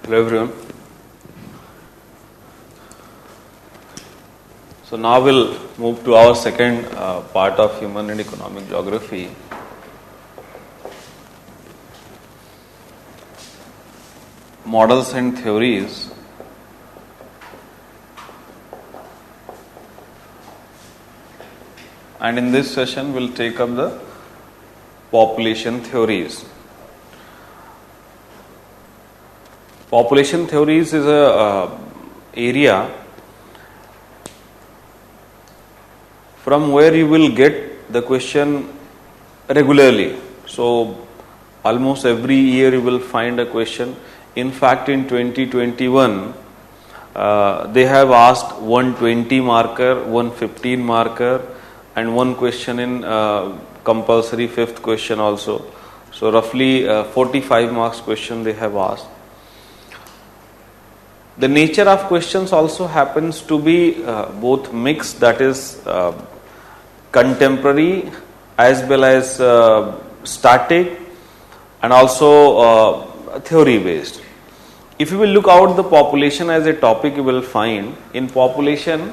Hello everyone. So now we'll move to our second part of human and economic geography. Models and theories. And in this session we'll take up the population theories. Population theories is a area from where you will get the question regularly. So almost every year you will find a question. In fact, in 2021, they have asked 120 marker, 115 marker, and one question in compulsory fifth question also. So roughly 45 marks question they have asked. The nature of questions also happens to be both mixed, that is contemporary as well as static, and also theory based. If you will look out the population as a topic, you will find in population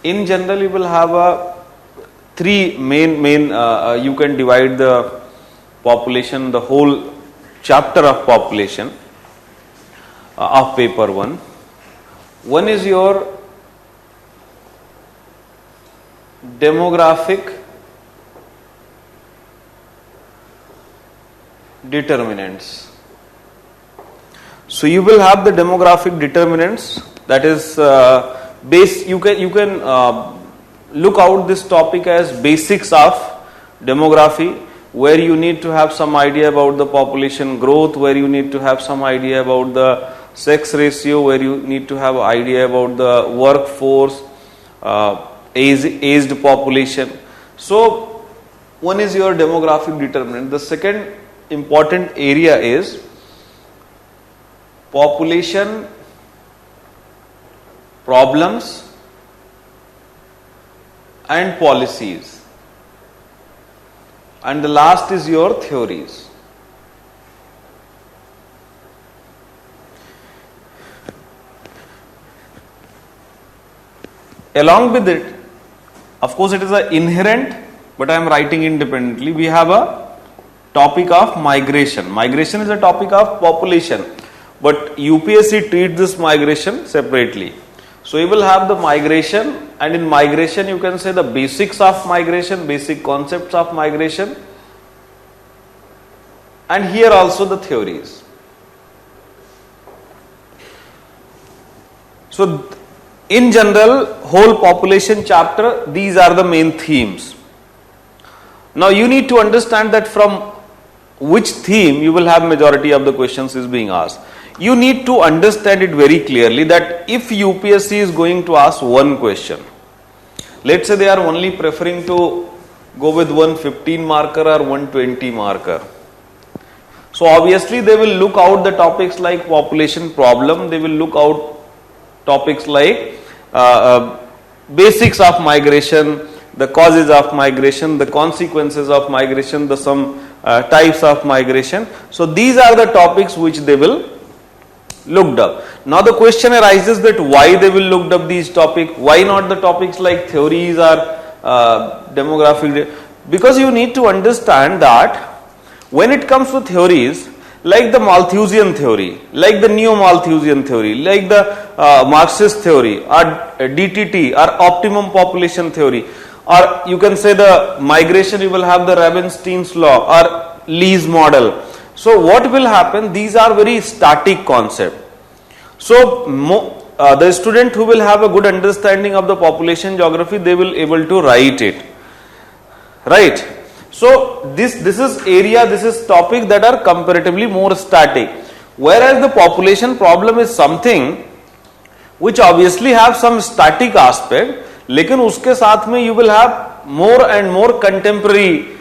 in general you will have three main you can divide the population, the whole chapter of population of paper 1. One is your demographic determinants. So you will have the demographic determinants, that is you can look out this topic as basics of demography, where you need to have some idea about the population growth, where you need to have some idea about the sex ratio, where you need to have idea about the workforce, aged population. So one is your demographic determinant. The second important area is population problems and policies, and the last is your theories. Along with it, of course it is an inherent, but I am writing independently, we have a topic of migration. Migration is a topic of population, but UPSC treats this migration separately. So you will have the migration, and in migration you can say the basics of migration, basic concepts of migration, and here also the theories. So in general, whole population chapter, these are the main themes. Now you need to understand that from which theme you will have majority of the questions is being asked. You need to understand it very clearly that if UPSC is going to ask one question, let's say they are only preferring to go with 115 marker or 120 marker. So obviously they will look out the topics like population problem, they will look out topics like basics of migration, the causes of migration, the consequences of migration, the some types of migration. So these are the topics which they will looked up. Now the question arises that why they will looked up these topics, why not the topics like theories or demographic? Because you need to understand that when it comes to theories like the Malthusian theory, like the Neo-Malthusian theory, like the Marxist theory or DTT or optimum population theory, or you can say the migration, you will have the Ravenstein's law or Lee's model. So what will happen? These are very static concept. So the student who will have a good understanding of the population geography, they will able to write it, right? So this is area, this is topic that are comparatively more static, whereas the population problem is something which obviously have some static aspect, लेकिन उसके साथ में you will have more and more contemporary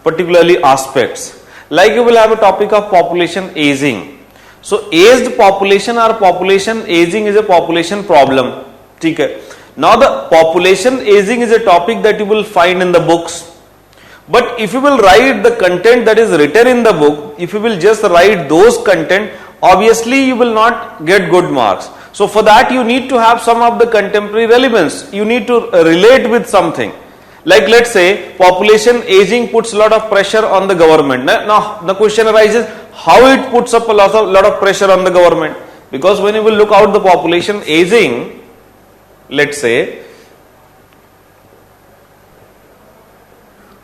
particularly aspects. Like you will have a topic of population aging. So aged population or population aging is a population problem. ठीक है. Now the population aging is a topic that you will find in the books. But if you will write the content that is written in the book, if you will just write those content, obviously you will not get good marks. So for that you need to have some of the contemporary relevance. You need to relate with something. Like let's say population aging puts a lot of pressure on the government. Now the question arises, how it puts up a lot of pressure on the government? Because when you will look out the population aging, let's say,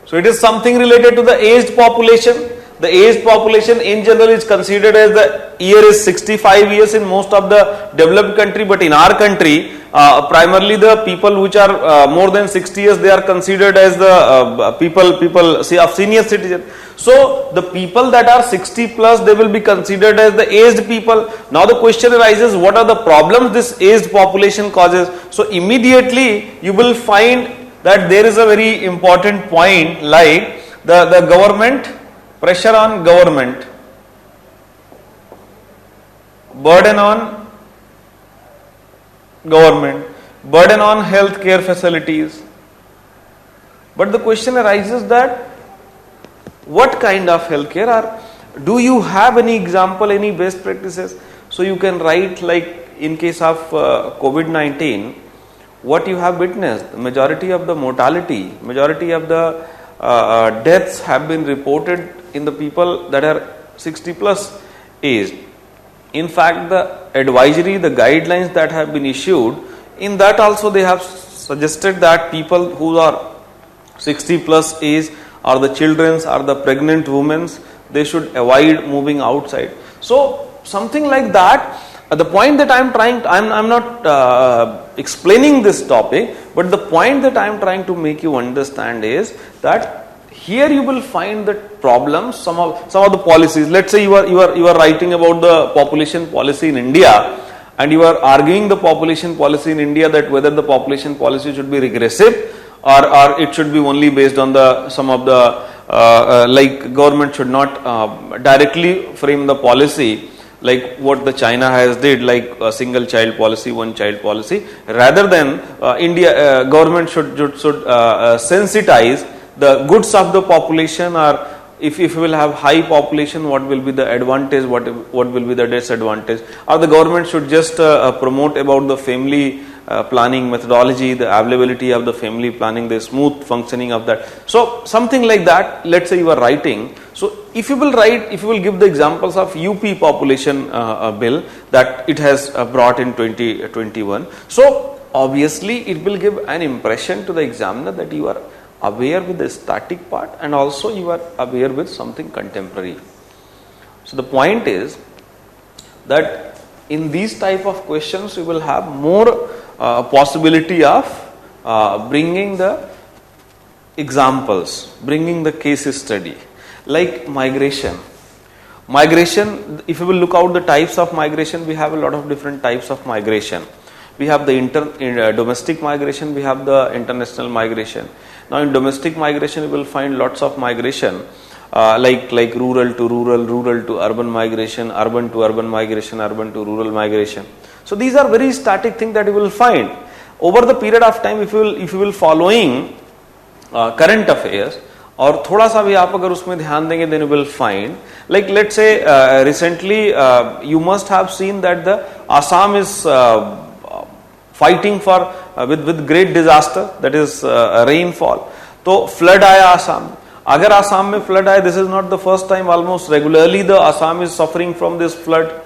so it is something related to the aged population. The aged population in general is considered as the year is 65 years in most of the developed country, but in our country, primarily the people which are more than 60 years, they are considered as the people say of senior citizen. So the people that are 60 plus, they will be considered as the aged people. Now the question arises, what are the problems this aged population causes? So immediately you will find that there is a very important point, like the government, pressure on government, burden on government, burden on healthcare facilities. But the question arises that what kind of healthcare are? Do you have any example, any best practices? So you can write, like in case of COVID-19, what you have witnessed, the majority of the mortality, majority of the deaths have been reported in the people that are 60 plus age. In fact, the advisory, the guidelines that have been issued, in that also they have suggested that people who are 60 plus age, or the children, or the pregnant women, they should avoid moving outside. So something like that. The point that I'm not explaining this topic, but the point that I'm trying to make you understand is that here you will find the problems, some of the policies. Let's say you are writing about the population policy in India, and you are arguing the population policy in India, that whether the population policy should be regressive or it should be only based on some of the like government should not directly frame the policy like what the China has did, like a single child policy, one child policy, rather than India government should sensitize the goods of the population, or if we will have high population, what will be the advantage, what will be the disadvantage, or the government should just promote about the family planning methodology, the availability of the family planning, the smooth functioning of that. So something like that, let's say you are writing. So if you will give the examples of UP population bill that it has brought in 2021. So obviously it will give an impression to the examiner that you are aware with the static part, and also you are aware with something contemporary. So the point is that in these type of questions you will have more possibility of bringing the examples, bringing the case study, like migration. If you will look out the types of migration, we have a lot of different types of migration. We have the domestic migration, we have the international migration. Now in domestic migration you will find lots of migration, like rural to rural, rural to urban migration, urban to urban migration, urban to rural migration. So these are very static things that you will find over the period of time. If you will following current affairs और थोड़ा सा भी आप अगर उसमें ध्यान देंगे, then you will find, like let's say recently you must have seen that the Assam is fighting for with great disaster, that is rainfall. तो flood आया आसाम. अगर आसाम में flood आया, this is not the first time, almost regularly the Assam is suffering from this flood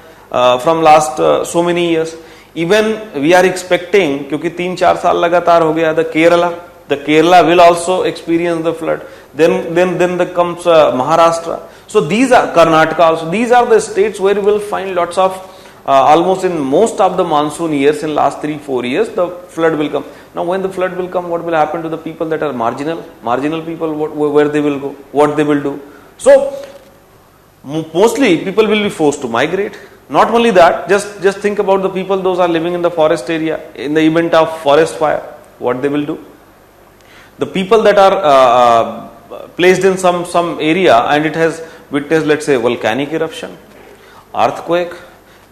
from last so many years. Even we are expecting, क्योंकि 3-4 साल लगातार हो गया, the Kerala will also experience the flood. Then comes Maharashtra. So these are Karnataka also. These are the states where you will find lots of almost in most of the monsoon years, in last 3-4 years, the flood will come. Now when the flood will come, what will happen to the people that are marginal people, where they will go, what they will do? So mostly people will be forced to migrate. Not only that, just think about the people, those are living in the forest area. In the event of forest fire, what they will do? The people that are placed in some area and it has witnessed, let's say, volcanic eruption, earthquake,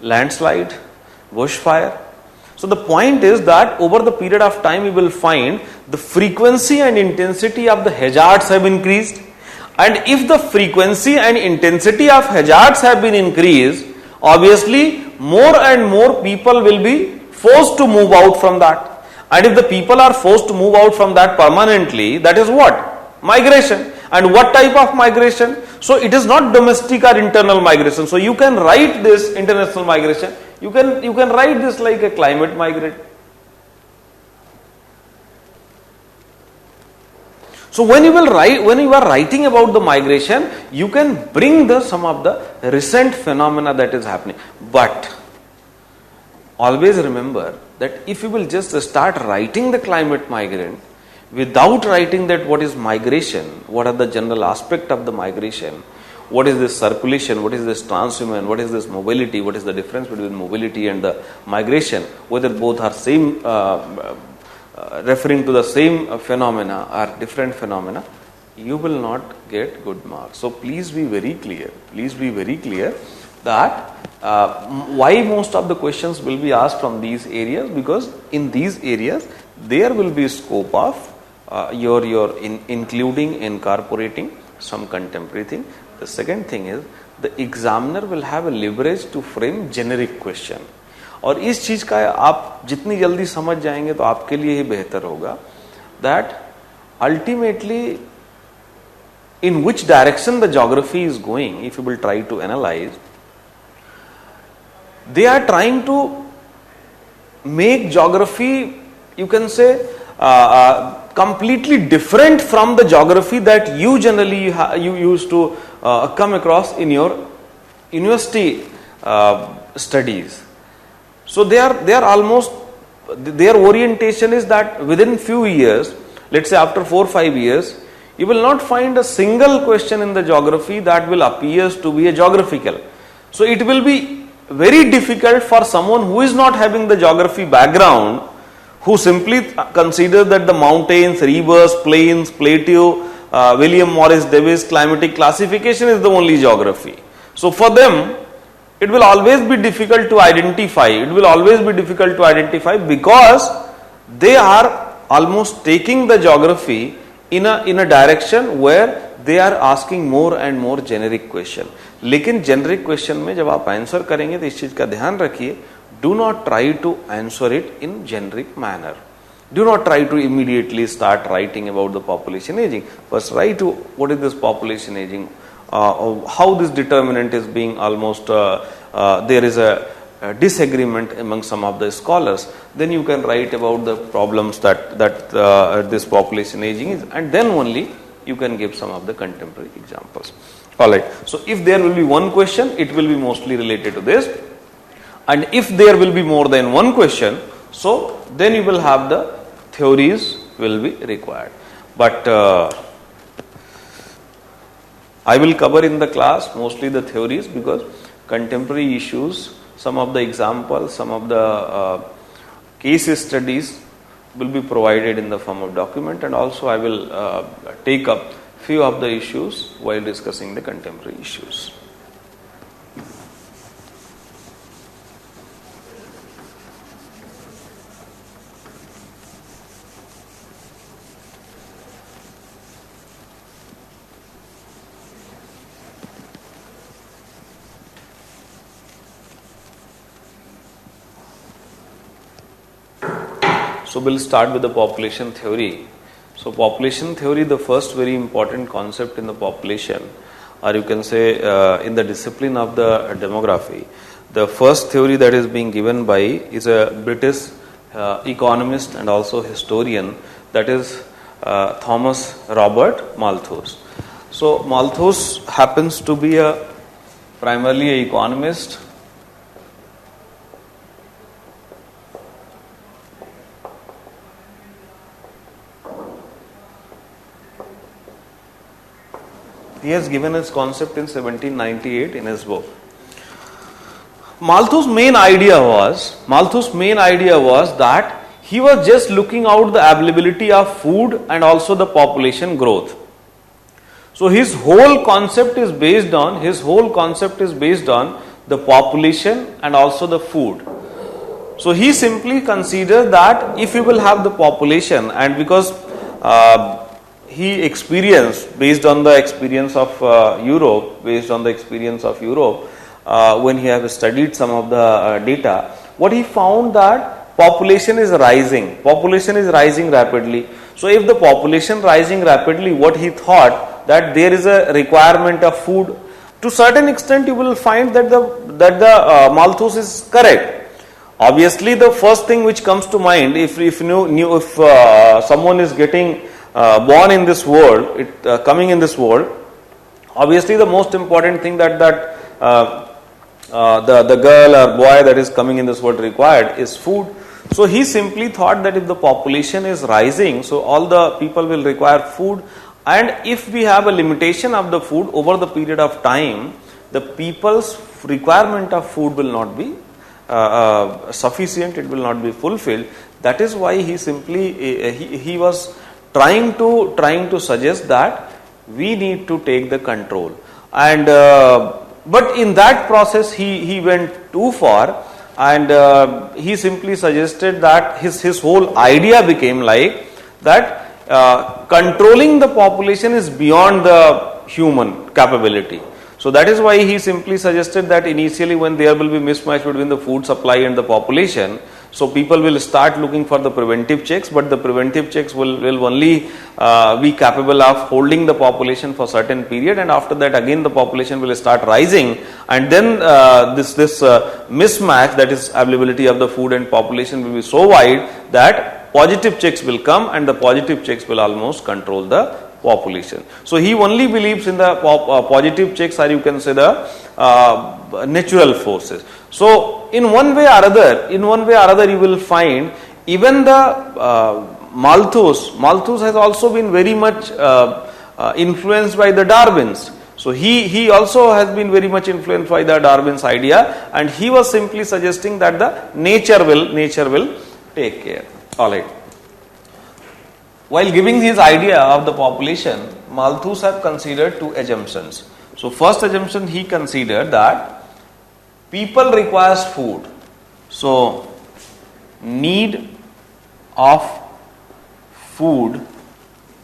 landslide, bushfire. So the point is that over the period of time you will find the frequency and intensity of the hazards have increased, and if the frequency and intensity of hazards have been increased, obviously more and more people will be forced to move out from that. And if the people are forced to move out from that permanently, that is what? Migration. And what type of migration? So it is not domestic or internal migration. So you can write this international migration. You can write this like a climate migrant. So when you are writing about the migration, you can bring some of the recent phenomena that is happening. But always remember that if you will just start writing the climate migrant without writing that what is migration, what are the general aspect of the migration, what is this circulation, what is this transhuman, what is this mobility, what is the difference between mobility and the migration, whether both are same referring to the same phenomena or different phenomena, you will not get good marks. So please be very clear. Please be very clear that why most of the questions will be asked from these areas, because in these areas there will be scope of including, incorporating some contemporary thing. The second thing is the examiner will have a leverage to frame generic question. और इस चीज का आप जितनी जल्दी समझ जाएंगे तो आपके लिए ही बेहतर होगा, that ultimately in which direction the geography is going, if you will try to analyze, they are trying to make geography, you can say, completely different from the geography that you generally you used to come across in your university studies. So they are almost, their orientation is that within few years, let's say after 4 or 5 years, you will not find a single question in the geography that will appear to be a geographical. So it will be very difficult for someone who is not having the geography background, who simply consider that the mountains, rivers, plains, plateau, William Morris Davis climatic classification is the only geography. So for them, it will always be difficult to identify. It will always be difficult to identify because they are almost taking the geography in a direction where they are asking more and more generic question. लेकिन generic question में जब आप answer करेंगे तो इस चीज का ध्यान रखिए. Do not try to answer it in generic manner. Do not try to immediately start writing about the population aging. First write to what is this population aging, how this determinant is being almost, there is a disagreement among some of the scholars. Then you can write about the problems that this population aging is, and then only you can give some of the contemporary examples. Alright, so if there will be one question, it will be mostly related to this. And if there will be more than one question, so then you will have the theories will be required. But I will cover in the class mostly the theories, because contemporary issues, some of the examples, some of the case studies will be provided in the form of document, and also I will take up few of the issues while discussing the contemporary issues. So we'll start with the population theory. So population theory, the first very important concept in the population, or you can say in the discipline of the demography, the first theory that is being given by is a British economist and also historian, that is Thomas Robert Malthus. So Malthus happens to be primarily an economist. He has given his concept in 1798 in his book. Malthus' main idea was that he was just looking out the availability of food and also the population growth. So his whole concept is based on the population and also the food. So he simply considered that if you will have the population, and because he experienced, based on the experience of Europe, when he has studied some of the data, what he found that population is rising. Population is rising rapidly. So if the population rising rapidly, what he thought that there is a requirement of food. To certain extent, you will find that the Malthus is correct. Obviously, the first thing which comes to mind, if someone is getting born in this world, coming in this world, obviously the most important thing that the girl or boy that is coming in this world required is food. So he simply thought that if the population is rising, so all the people will require food, and if we have a limitation of the food over the period of time, the people's requirement of food will not be sufficient, it will not be fulfilled. That is why he simply he was trying to suggest that we need to take the control, and but in that process he went too far, and he simply suggested that his whole idea became like that controlling the population is beyond the human capability. So that is why he simply suggested that initially when there will be mismatch between the food supply and the population, so people will start looking for the preventive checks, but the preventive checks will only be capable of holding the population for certain period, and after that again the population will start rising, and then this mismatch, that is availability of the food and population, will be so wide that positive checks will come, and the positive checks will almost control the population. So he only believes in the positive checks, or you can say the natural forces. So in one way or other, you will find even the Malthus has also been very much influenced by the Darwin's. So he also has been very much influenced by the Darwin's idea, and he was simply suggesting that the nature will take care. All right. While giving his idea of the population, Malthus have considered two assumptions. So first assumption, he considered that people requires food. So need of food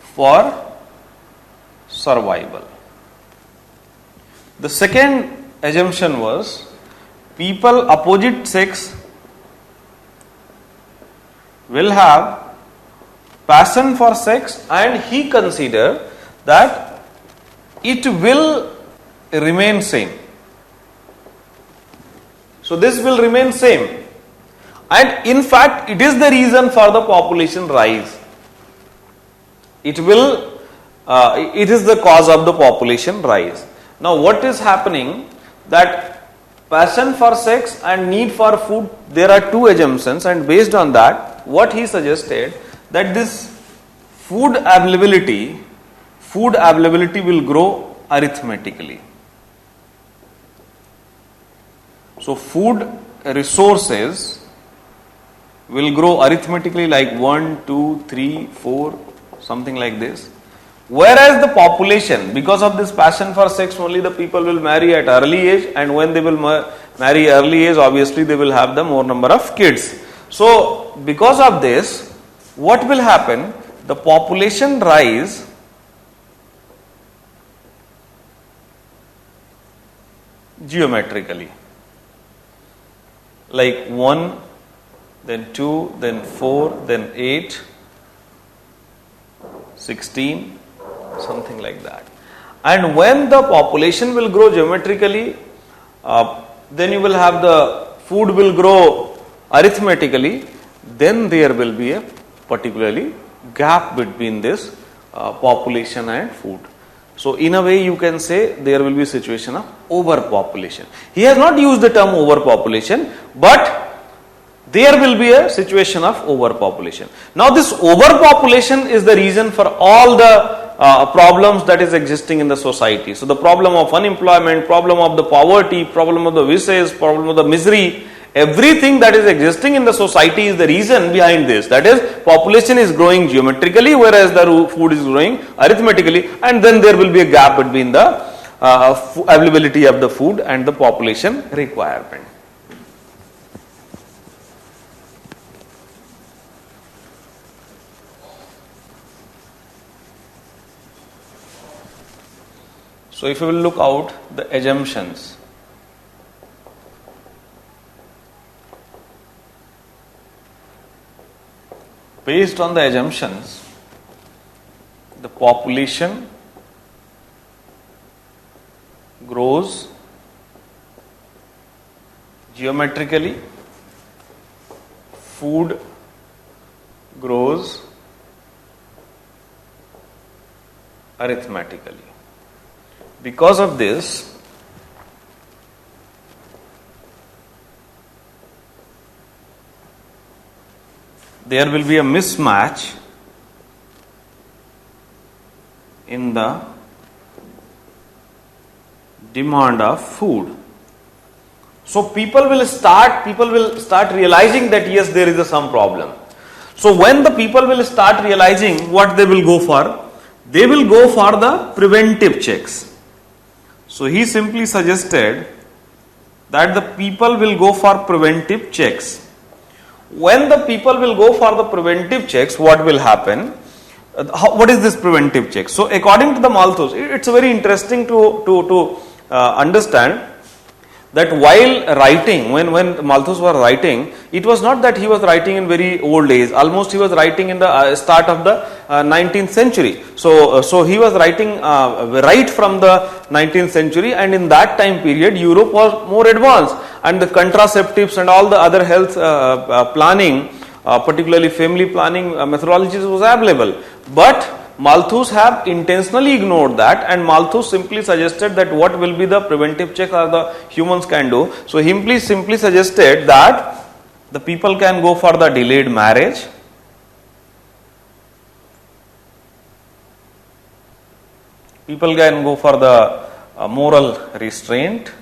for survival. The second assumption was people opposite sex will have passion for sex, and he considered that it will remain same. So this will remain same, and in fact it is the reason for the population rise. It is the cause of the population rise. Now what is happening, that passion for sex and need for food, there are two assumptions, and based on that what he suggested that this food availability will grow arithmetically. So food resources will grow arithmetically, like 1, 2, 3, 4, something like this. Whereas the population, because of this passion for sex, only the people will marry at early age, and when they will marry early age, obviously they will have the more number of kids. So because of this, what will happen? The population rise geometrically, like 1, then 2, then 4, then 8, 16, something like that. And when the population will grow geometrically, then you will have the food will grow arithmetically, then there will be a particularly gap between this population and food. So in a way you can say there will be a situation of overpopulation. He has not used the term overpopulation, but there will be a situation of overpopulation. Now this overpopulation is the reason for all the problems that is existing in the society. So the problem of unemployment, problem of the poverty, problem of the vices, problem of the misery, everything that is existing in the society is the reason behind this. That is, population is growing geometrically, whereas the food is growing arithmetically, and then there will be a gap between the availability of the food and the population requirement. So if you will look out the assumptions, based on the assumptions, the population grows geometrically, food grows arithmetically. Because of this, there will be a mismatch in the demand of food. So people will start realizing that yes, there is some problem. So when the people will start realizing, what they will go for? They will go for the preventive checks. So he simply suggested that the people will go for preventive checks. When the people will go for the preventive checks, what will happen? What is this preventive check? So according to the Malthus, it's very interesting to understand that while writing, when Malthus was writing, it was not that he was writing in very old age. Almost he was writing in the start of the 19th century. So he was writing right from the 19th century, and in that time period, Europe was more advanced, and the contraceptives and all the other health planning, particularly family planning methodologies was available. But Malthus have intentionally ignored that, and Malthus simply suggested that what will be the preventive checks are the humans can do. So he simply suggested that the people can go for the delayed marriage, people can go for the moral restraint,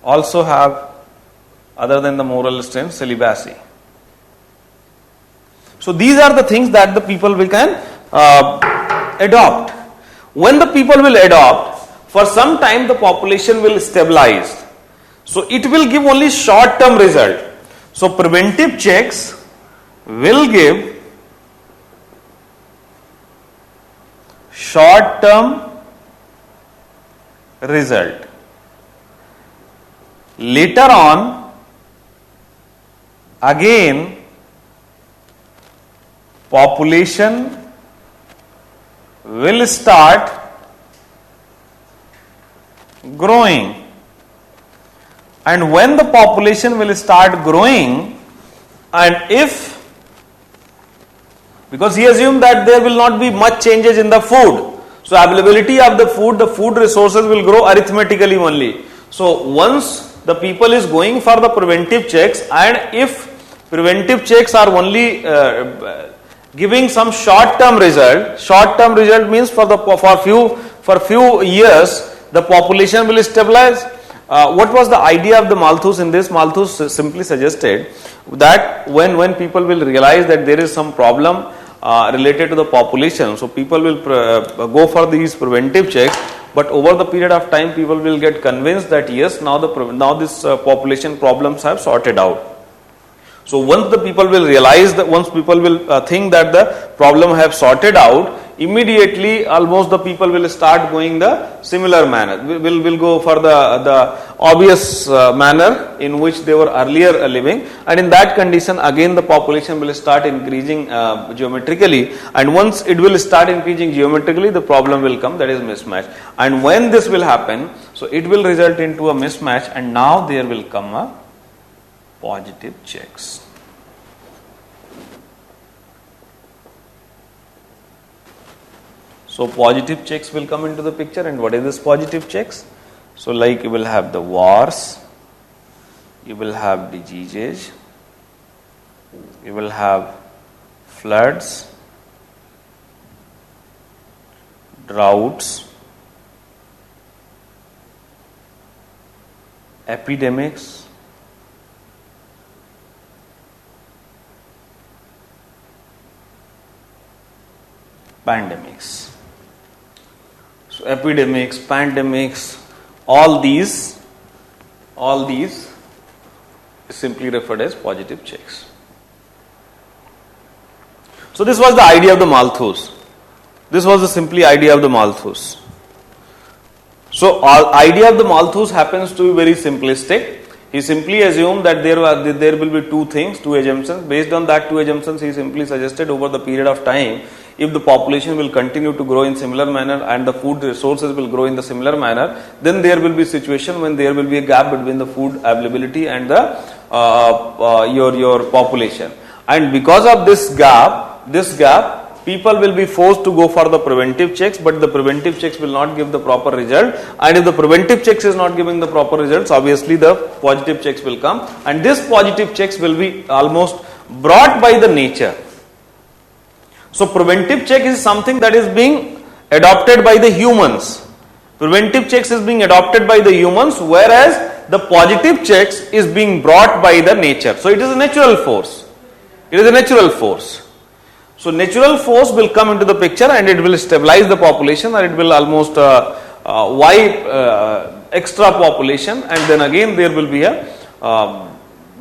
also have, other than the moral restraint, celibacy. So these are the things that the people will can adopt. When the people will adopt, for some time the population will stabilize. So it will give only short-term result. So preventive checks will give short-term result. Later on, again, population will start growing, and when the population will start growing, and if, because he assumed that there will not be much changes in the food, so availability of the food resources will grow arithmetically only. So once the people is going for the preventive checks, and if preventive checks are only giving some short-term result means for few years the population will stabilize. What was the idea of the Malthus in this? Malthus simply suggested that when people will realize that there is some problem related to the population, so people will go for these preventive checks, but over the period of time people will get convinced that yes, now this population problems have sorted out. So once the people will realize that, once people will think that the problem have sorted out, immediately almost the people will start going the similar manner. Will go for the obvious manner in which they were earlier living, and in that condition again the population will start increasing geometrically, and once it will start increasing geometrically, the problem will come, that is mismatch. And when this will happen, so it will result into a mismatch, and now there will come a positive checks. So positive checks will come into the picture, and what is this positive checks? So like you will have the wars, you will have diseases, you will have floods, droughts, epidemics, pandemics. So epidemics, pandemics, all these is simply referred as positive checks. So this was the idea of the Malthus. This was the simply idea of the Malthus. So our idea of the Malthus happens to be very simplistic. He simply assumed that there will be two things, two assumptions. Based on that two assumptions, he simply suggested over the period of time, if the population will continue to grow in similar manner and the food resources will grow in the similar manner, then there will be a situation when there will be a gap between the food availability and the your population. And because of this gap, people will be forced to go for the preventive checks, but the preventive checks will not give the proper result. And if the preventive checks is not giving the proper results, obviously the positive checks will come, and this positive checks will be almost brought by the nature. So preventive check is something that is being adopted by the humans. Preventive checks is being adopted by the humans, whereas the positive checks is being brought by the nature. So it is a natural force. It is a natural force. So natural force will come into the picture and it will stabilize the population, or it will almost wipe extra population, and then again there will be a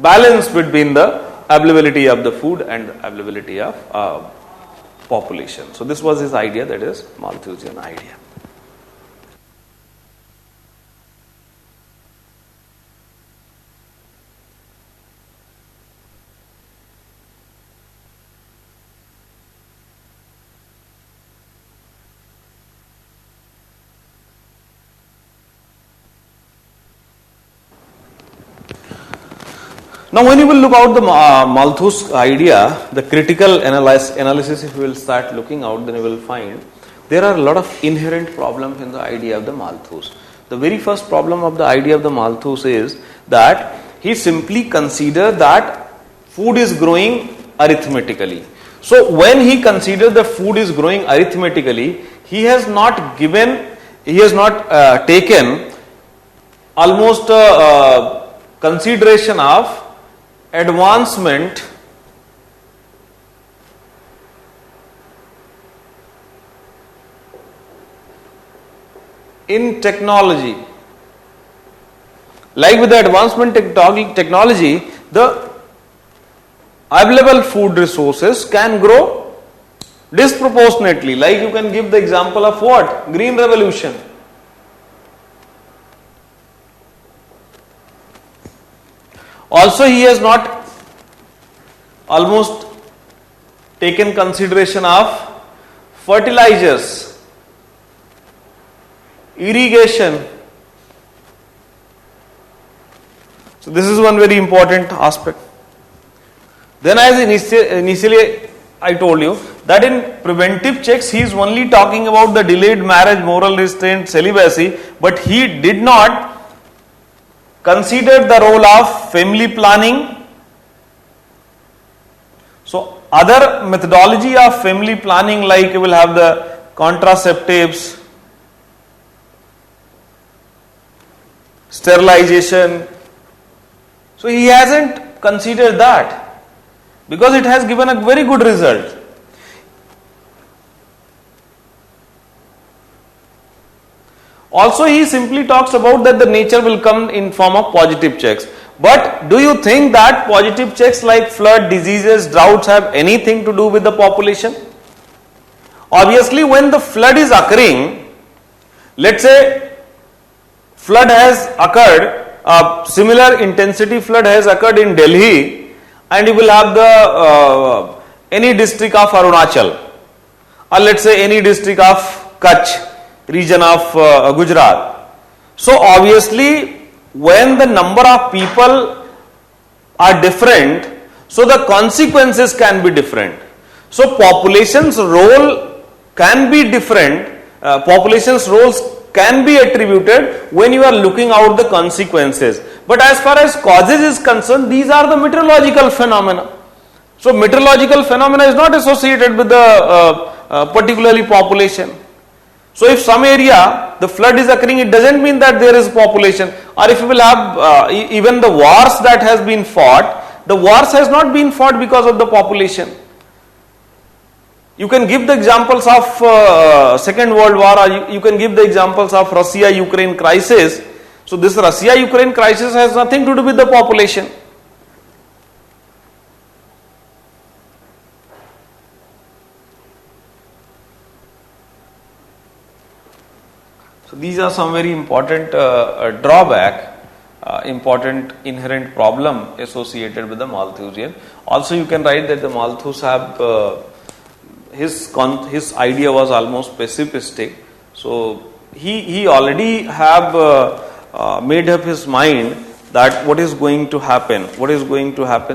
balance between the availability of the food and availability of population. So this was his idea, that is Malthusian idea. Now, when you will look out the Malthus idea, the critical analysis, if you will start looking out, then you will find there are a lot of inherent problems in the idea of the Malthus. The very first problem of the idea of the Malthus is that he simply considered that food is growing arithmetically. So, when he considered that food is growing arithmetically, he has not taken almost consideration of advancement in technology. Like with the advancement technology, the available food resources can grow disproportionately. Like you can give the example of what? Green Revolution. Also, he has not almost taken consideration of fertilizers, irrigation. So this is one very important aspect. Then, as initially I told you that in preventive checks he is only talking about the delayed marriage, moral restraint, celibacy, but he did not consider the role of family planning. So other methodology of family planning, like you will have the contraceptives, sterilization. So he hasn't considered that because it has given a very good result. Also, he simply talks about that the nature will come in form of positive checks. But do you think that positive checks like flood, diseases, droughts have anything to do with the population? Obviously, when the flood is occurring, let's say flood has occurred, similar intensity flood has occurred in Delhi, and you will have the any district of Arunachal, or let's say any district of Kutch, region of Gujarat. So obviously, when the number of people are different, so the consequences can be different. So population's role can be different. Population's roles can be attributed when you are looking out the consequences. But as far as causes is concerned, these are the meteorological phenomena. So meteorological phenomena is not associated with the particularly population. So if some area the flood is occurring, it doesn't mean that there is population. Or if you will have even the wars that has been fought, the wars has not been fought because of the population. You can give the examples of Second World War, or you can give the examples of Russia-Ukraine crisis. So this Russia-Ukraine crisis has nothing to do with the population. So these are some very important drawback important inherent problem associated with the Malthusian. Also, you can write that the Malthus have his idea was almost pessimistic. So he already have made up his mind that what is going to happen.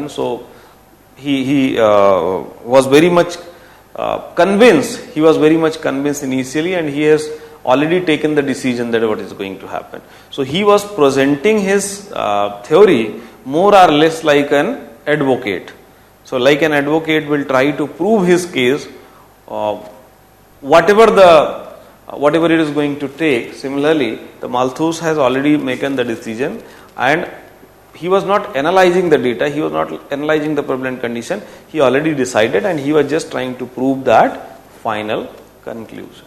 So he was very much convinced. He was very much convinced initially, and he has already taken the decision that what is going to happen. So he was presenting his theory more or less like an advocate. So like an advocate will try to prove his case, whatever it is going to take. Similarly, the Malthus has already taken the decision, and he was not analyzing the data, he was not analyzing the prevalent condition, he already decided, and he was just trying to prove that final conclusion.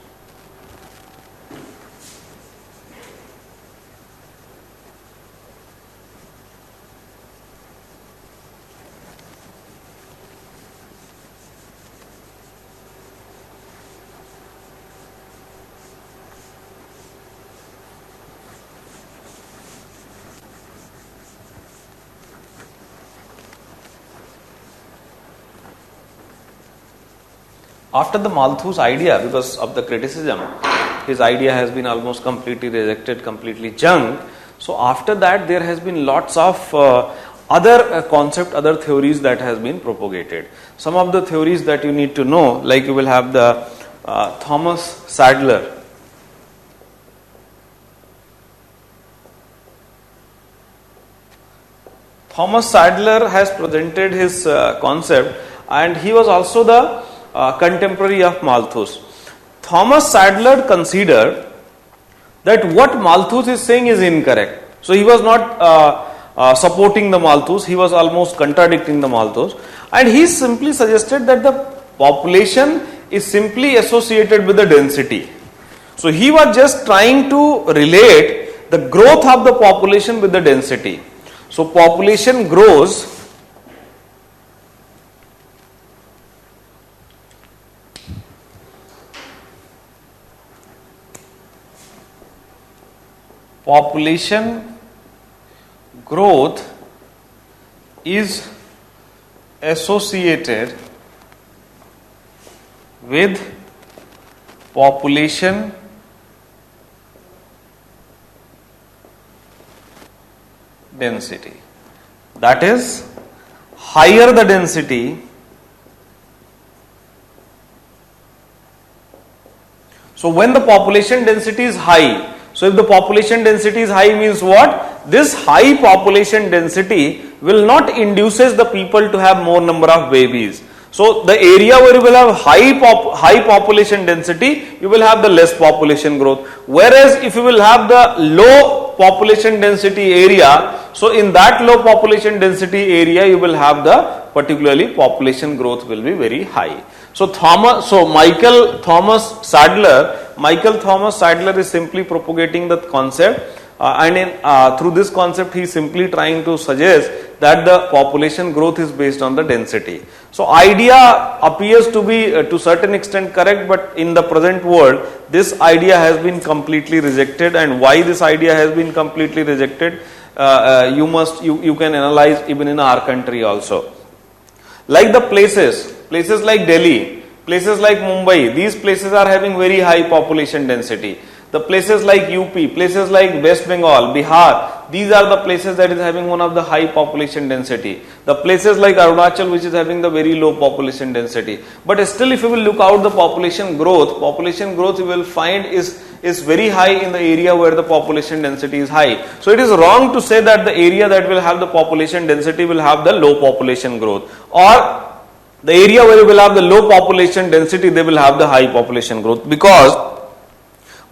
After the Malthus idea, because of the criticism, his idea has been almost completely rejected, completely junk. So after that, there has been lots of other concept, other theories that has been propagated. Some of the theories that you need to know, like you will have the Thomas Sadler. Thomas Sadler has presented his concept, and he was also the contemporary of Malthus. Thomas Sadler considered that what Malthus is saying is incorrect. So he was not supporting the Malthus, he was almost contradicting the Malthus, and he simply suggested that the population is simply associated with the density. So he was just trying to relate the growth of the population with the density. So population grows population growth is associated with population density. That is, higher the density, so when the population density is high, so if the population density is high means what? This high population density will not induces the people to have more number of babies. So the area where you will have high population density, you will have the less population growth. Whereas if you will have the low population density area, so in that low population density area, you will have the particularly population growth will be very high. So Michael Thomas Sadler is simply propagating the concept, and through this concept he is simply trying to suggest that the population growth is based on the density. So idea appears to be to certain extent correct, but in the present world this idea has been completely rejected. And why this idea has been completely rejected, you can analyze even in our country also. Like the places like Delhi, places like Mumbai, these places are having very high population density. The places like UP, places like West Bengal, Bihar, these are the places that is having one of the high population density. The places like Arunachal, which is having the very low population density. But still, if you will look out the population growth you will find is very high in the area where the population density is high. So it is wrong to say that the area that will have the population density will have the low population growth, or the area where you will have the low population density, they will have the high population growth, because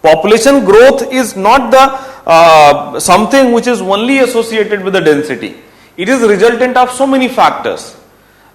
population growth is not the something which is only associated with the density. It is resultant of so many factors.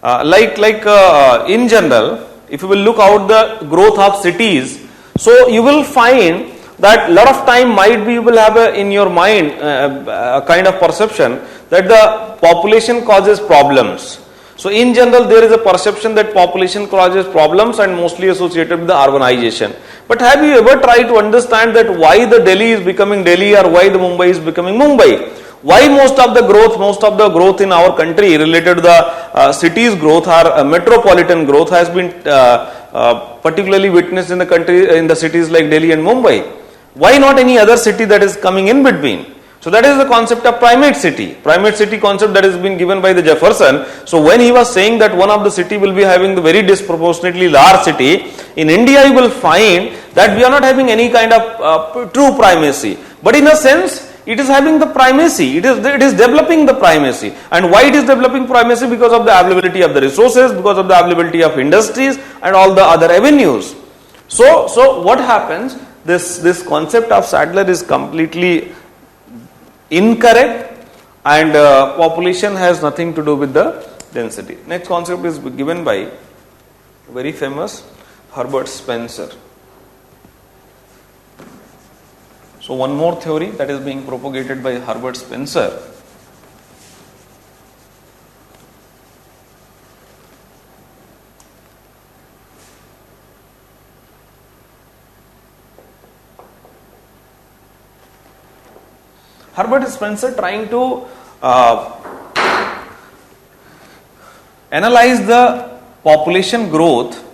In general, if you will look out the growth of cities, so you will find that lot of time might be you will have in your mind a kind of perception that the population causes problems. So in general, there is a perception that population causes problems and mostly associated with the urbanization. But have you ever tried to understand that why the Delhi is becoming Delhi or why the Mumbai is becoming Mumbai? Why most of the growth in our country related to the cities growth or metropolitan growth has been particularly witnessed in the country, in the cities like Delhi and Mumbai? Why not any other city that is coming in between? So that is the concept of primate city concept that has been given by the Jefferson. So when he was saying that one of the city will be having the very disproportionately large city, in India you will find that we are not having any kind of true primacy, but in a sense it is having the primacy, it is developing the primacy. And why it is developing primacy? Because of the availability of the resources, because of the availability of industries and all the other avenues. So what happens, this concept of Sadler is completely incorrect, and population has nothing to do with the density. Next concept is given by very famous Herbert Spencer. So one more theory that is being propagated by Herbert Spencer. Herbert Spencer trying to analyze the population growth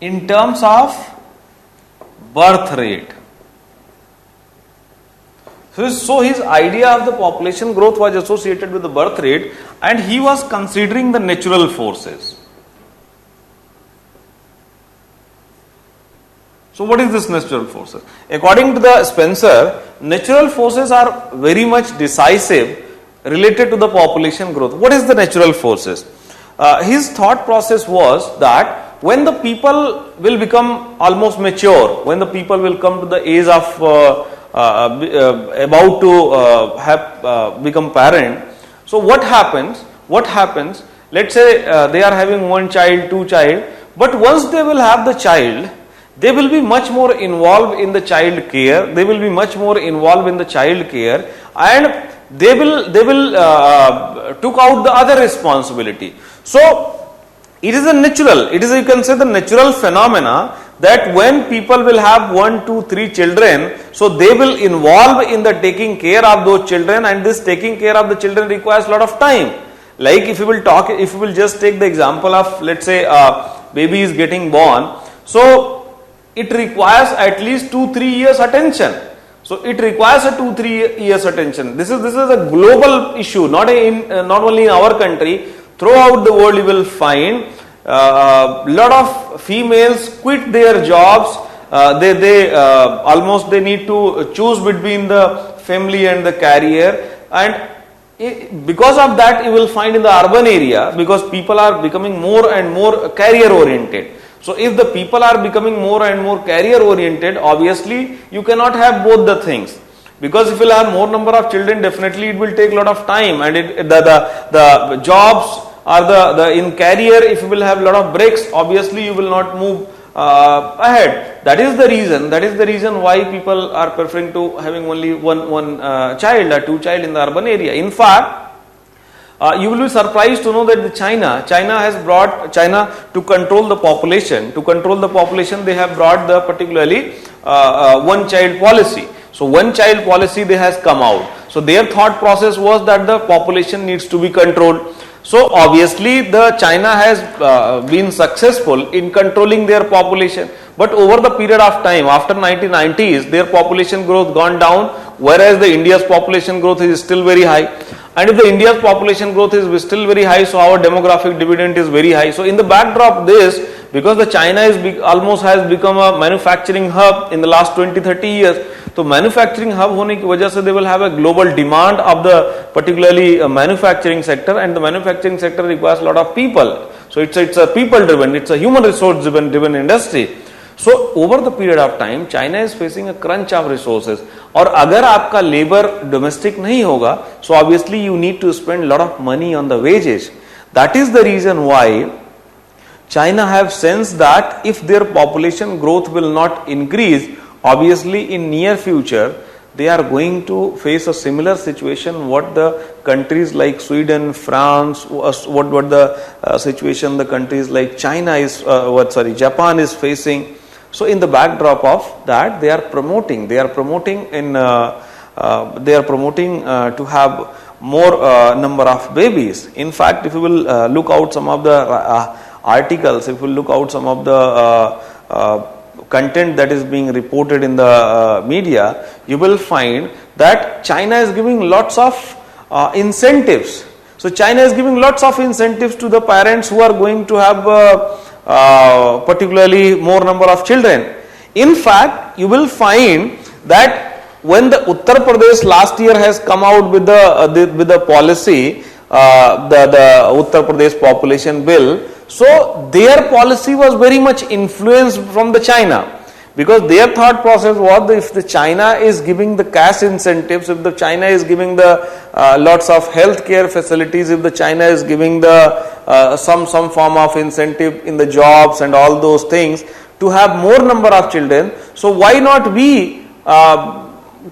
in terms of birth rate. So his idea of the population growth was associated with the birth rate, and he was considering the natural forces. So what is this natural forces? According to the Spencer, natural forces are very much decisive related to the population growth. What is the natural forces? His thought process was that when the people will become almost mature, when the people will come to the age of about to have become parent, so what happens? Let's say they are having one child, two child, but once they will have the child, they will be much more involved in the child care. They will be much more involved in the child care, and they will took out the other responsibility. So it is a natural, you can say the natural phenomena that when people will have 1, 2, 3 children, so they will involve in the taking care of those children, and this taking care of the children requires a lot of time. Like if we will just take the example of, let's say, baby is getting born, so it requires at least 2-3 years attention. So it requires a 2-3 years attention. This is a global issue, not only in our country. Throughout the world, you will find lot of females quit their jobs. They need to choose between the family and the career, and because of that, you will find in the urban area, because people are becoming more and more career oriented. So if the people are becoming more and more career oriented, obviously you cannot have both the things, because if you will have more number of children, definitely it will take a lot of time, and the jobs or the in career, if you will have a lot of breaks, obviously you will not move ahead. That is the reason why people are preferring to having only one child or 2 child in the urban area. In fact, you will be surprised to know that China to control the population, they have brought the particularly one child policy. So one child policy they has come out. So their thought process was that the population needs to be controlled. So obviously the China has been successful in controlling their population, but over the period of time after 1990s, their population growth gone down, whereas the India's population growth is still very high. And if the India's population growth is still very high, so our demographic dividend is very high. So in the backdrop of this, because the China is almost has become a manufacturing hub in the last 20-30 years, so manufacturing hub होने की वजह से they will have a global demand of the particularly manufacturing sector, and the manufacturing sector requires a lot of people. So it's a people driven, it's a human resource driven industry. So over the period of time, China is facing a crunch of resources. और अगर आपका labor domestic नहीं होगा, so obviously you need to spend a lot of money on the wages. That is the reason why China have sensed that if their population growth will not increase, obviously in near future they are going to face a similar situation what the countries like Sweden, France, what the situation the countries like Japan is facing. So in the backdrop of that, they are promoting to have more number of babies. In fact, if you will look out some of the articles, if you look out some of the content that is being reported in the media, you will find that China is giving lots of incentives. So China is giving lots of incentives to the parents who are going to have particularly more number of children. In fact, you will find that when the Uttar Pradesh last year has come out with the policy, the Uttar Pradesh population bill, so their policy was very much influenced from the China, because their thought process was that if the China is giving the cash incentives, if the China is giving the lots of healthcare facilities, if the China is giving the some form of incentive in the jobs and all those things to have more number of children, so why not we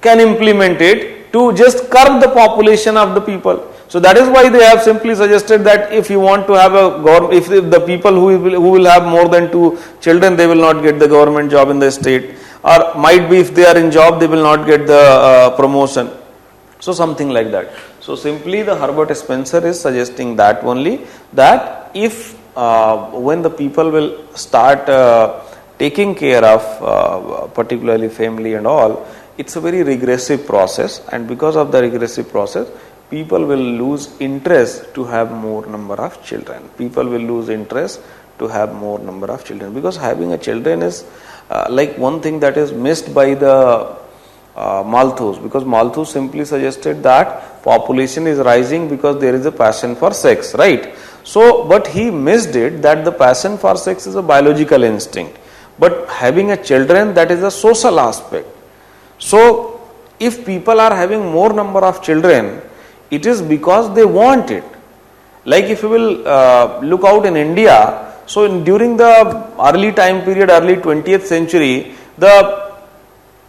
can implement it to just curb the population of the people. So that is why they have simply suggested that if you want to have a government, if the people who will have more than 2 children, they will not get the government job in the state, or might be if they are in job, they will not get the promotion. So something like that. So simply the Herbert Spencer is suggesting that only, that if when the people will start taking care of particularly family and all, it's a very regressive process, and because of the regressive process, people will lose interest to have more number of children. People will lose interest to have more number of children, because having a children is like one thing that is missed by the Malthus, because Malthus simply suggested that population is rising because there is a passion for sex, right? So, but he missed it that the passion for sex is a biological instinct, but having a children, that is a social aspect. So, if people are having more number of children, it is because they want it. Like if you will look out in India, so during the early time period, early 20th century, the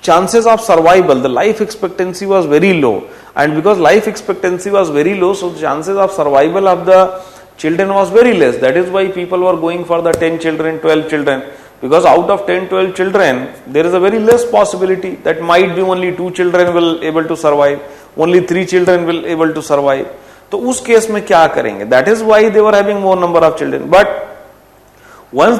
chances of survival, the life expectancy was very low, and because life expectancy was very low, so the chances of survival of the children was very less. That is why people were going for the 10 children, 12 children, because out of 10, 12 children, there is a very less possibility that might be only 2 children will able to survive, only 3 children will able to survive. So उस case में क्या करेंगे? That is why they were having more number of children. But once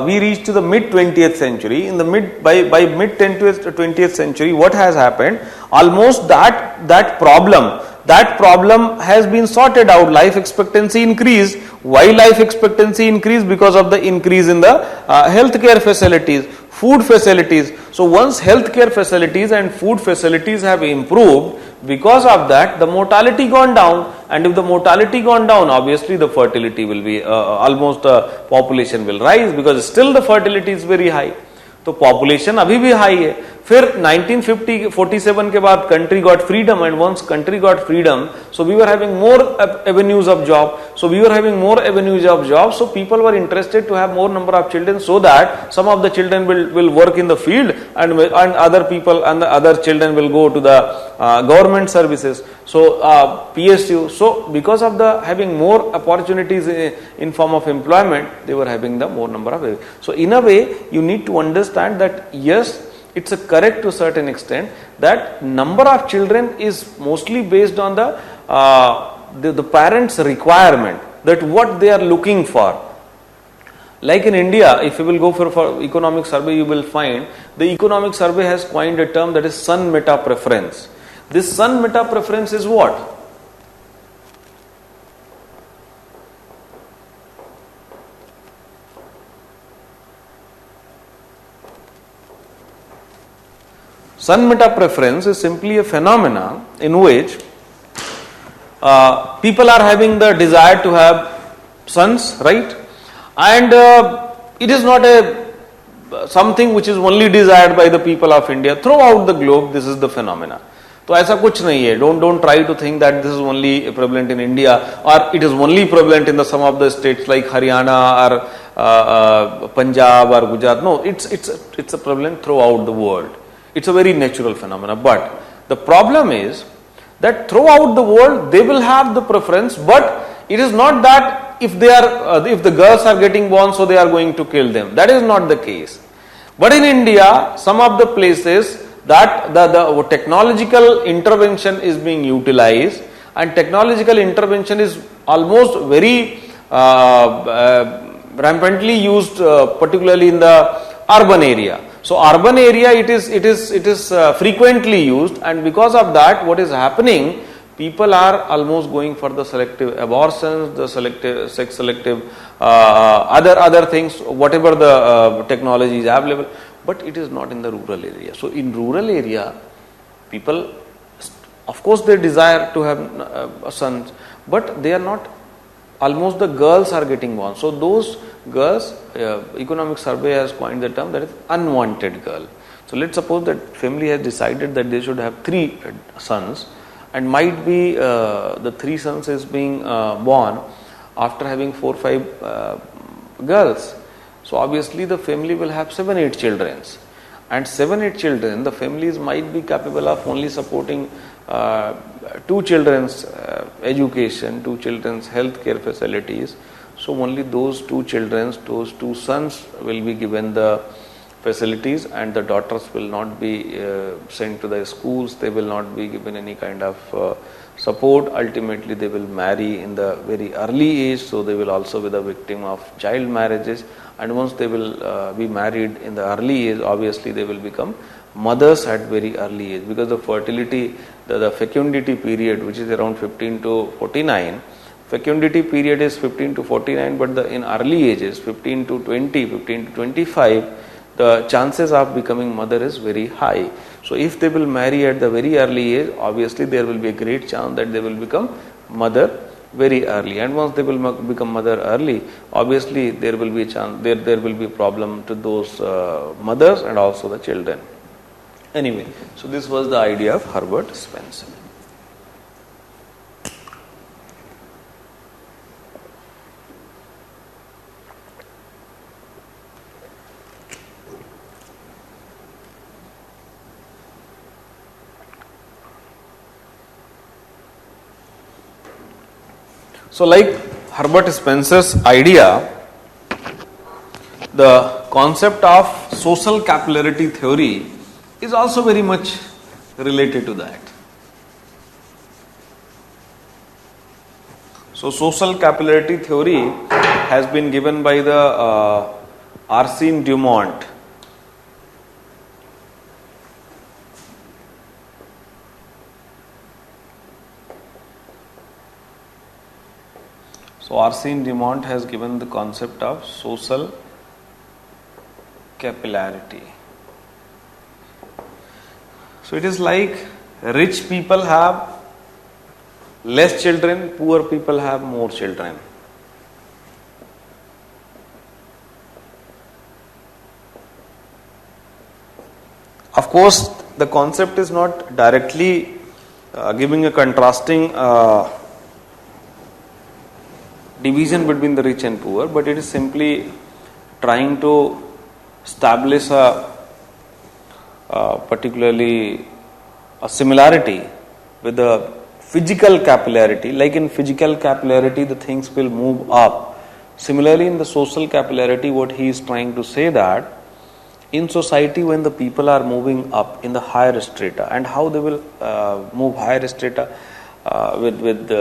we reached to the mid 20th century, in the by mid 20th century, what has happened? Almost that problem has been sorted out. Life expectancy increased. Why life expectancy increased? Because of the increase in the healthcare facilities, food facilities. So once healthcare facilities and food facilities have improved, because of that the mortality gone down, and if the mortality gone down, obviously the fertility will be almost population will rise, because still the fertility is very high. तो population अभी भी high है. फिर 1947 के बाद country got freedom, and once country got freedom, so we were having more avenues of job. So people were interested to have more number of children, so that some of the children will work in the field, and other people and the other children will go to the government services. So PSU. So because of the having more opportunities in form of employment, they were having the more number of. So in a way, you need to understand that yes, it's a correct to a certain extent that number of children is mostly based on the parents' requirement, that what they are looking for. Like in India, if you will go for economic survey, you will find the economic survey has coined a term that is sun meta preference. This sun meta preference is what? Sun meta preference is simply a phenomena in which people are having the desire to have sons, right? And it is not something which is only desired by the people of India. Throughout the globe, this is the phenomena. तो ऐसा कुछ नहीं है. Don't try to think that this is only prevalent in India, or it is only prevalent in some of the states like Haryana or Punjab or Gujarat. No, it's a prevalent throughout the world. It's a very natural phenomena. But the problem is that throughout the world they will have the preference, but it is not that if the girls are getting born, so they are going to kill them. That is not the case. But in India, some of the places that the technological intervention is being utilized, and technological intervention is almost very rampantly used, particularly in the urban area. So urban area it is frequently used, and because of that, what is happening? People are almost going for the selective abortions, the selective sex selective other things, whatever the technology is available. But it is not in the rural area. So in rural area, people, of course, they desire to have sons, but they are not. Almost the girls are getting born. So those girls, economic survey has coined the term that is unwanted girl. So let's suppose that family has decided that they should have 3 sons, and might be the 3 sons is being born after having 4-5 girls. So obviously the family will have 7-8 children, and 7-8 children, the families might be capable of only supporting 2 children's education, 2 children's healthcare facilities. So only those 2 children, those 2 sons will be given the facilities, and the daughters will not be sent to the schools. They will not be given any kind of support. Ultimately they will marry in the very early age, so they will also be the victim of child marriages. And once they will be married in the early age, obviously they will become mothers at very early age, because the fertility, the fecundity period, which is around 15 to 49, fecundity period is 15 to 49, but in early ages, 15 to 20, 15 to 25, the chances of becoming mother is very high. So if they will marry at the very early age, obviously there will be a great chance that they will become mother very early. And once they will become mother early, obviously there will be a chance, there will be a problem to those mothers and also the children. Anyway, so this was the idea of Herbert Spencer. So like Herbert Spencer's idea, the concept of social capillarity theory is also very much related to that. So social capillarity theory has been given by the Arsène Dumont. So Arsène Dumont has given the concept of social capillarity. So it is like rich people have less children, poor people have more children. Of course, the concept is not directly giving a contrasting division between the rich and poor, but it is simply trying to establish particularly a similarity with the physical capillarity. Like in physical capillarity, the things will move up. Similarly, in the social capillarity, what he is trying to say that in society, when the people are moving up in the higher strata, and how they will move higher strata with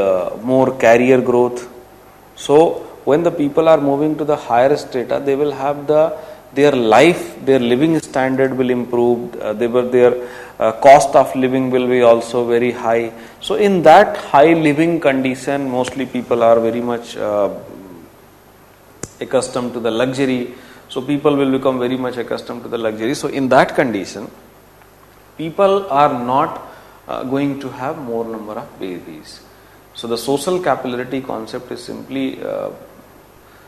more career growth. So when the people are moving to the higher strata, they will have their life, their living standard will improve. Their cost of living will be also very high. So in that high living condition, mostly people are very much accustomed to the luxury. So people will become very much accustomed to the luxury. So in that condition, people are not going to have more number of babies. So the social capillarity concept is simply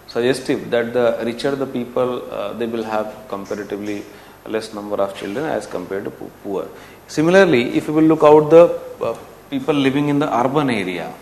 suggestive that the richer the people, they will have comparatively less number of children as compared to poor. Similarly, if you will look out the people living in the urban area,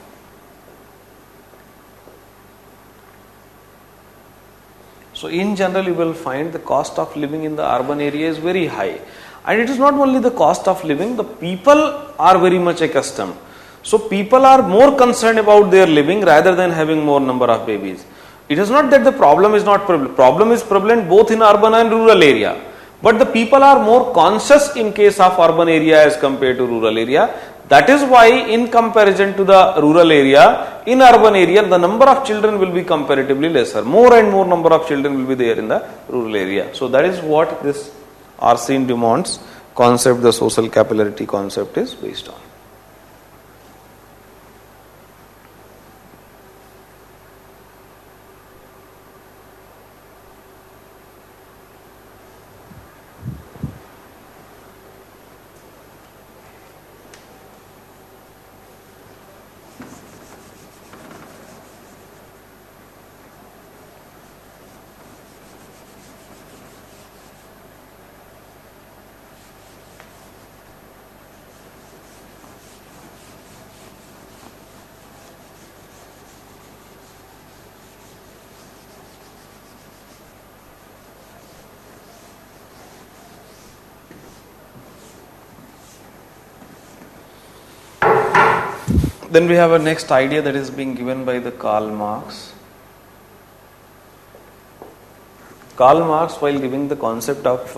so in general you will find the cost of living in the urban area is very high. And it is not only the cost of living, the people are very much accustomed. So people are more concerned about their living rather than having more number of babies. It is not that the problem is not prevalent. Problem is prevalent both in urban and rural area. But the people are more conscious in case of urban area as compared to rural area. That is why in comparison to the rural area, in urban area, the number of children will be comparatively lesser. More and more number of children will be there in the rural area. So that is what this Arsene Dumont's concept, the social capillarity concept, is based on. Then we have a next idea that is being given by the Karl Marx. Karl Marx, while giving the concept of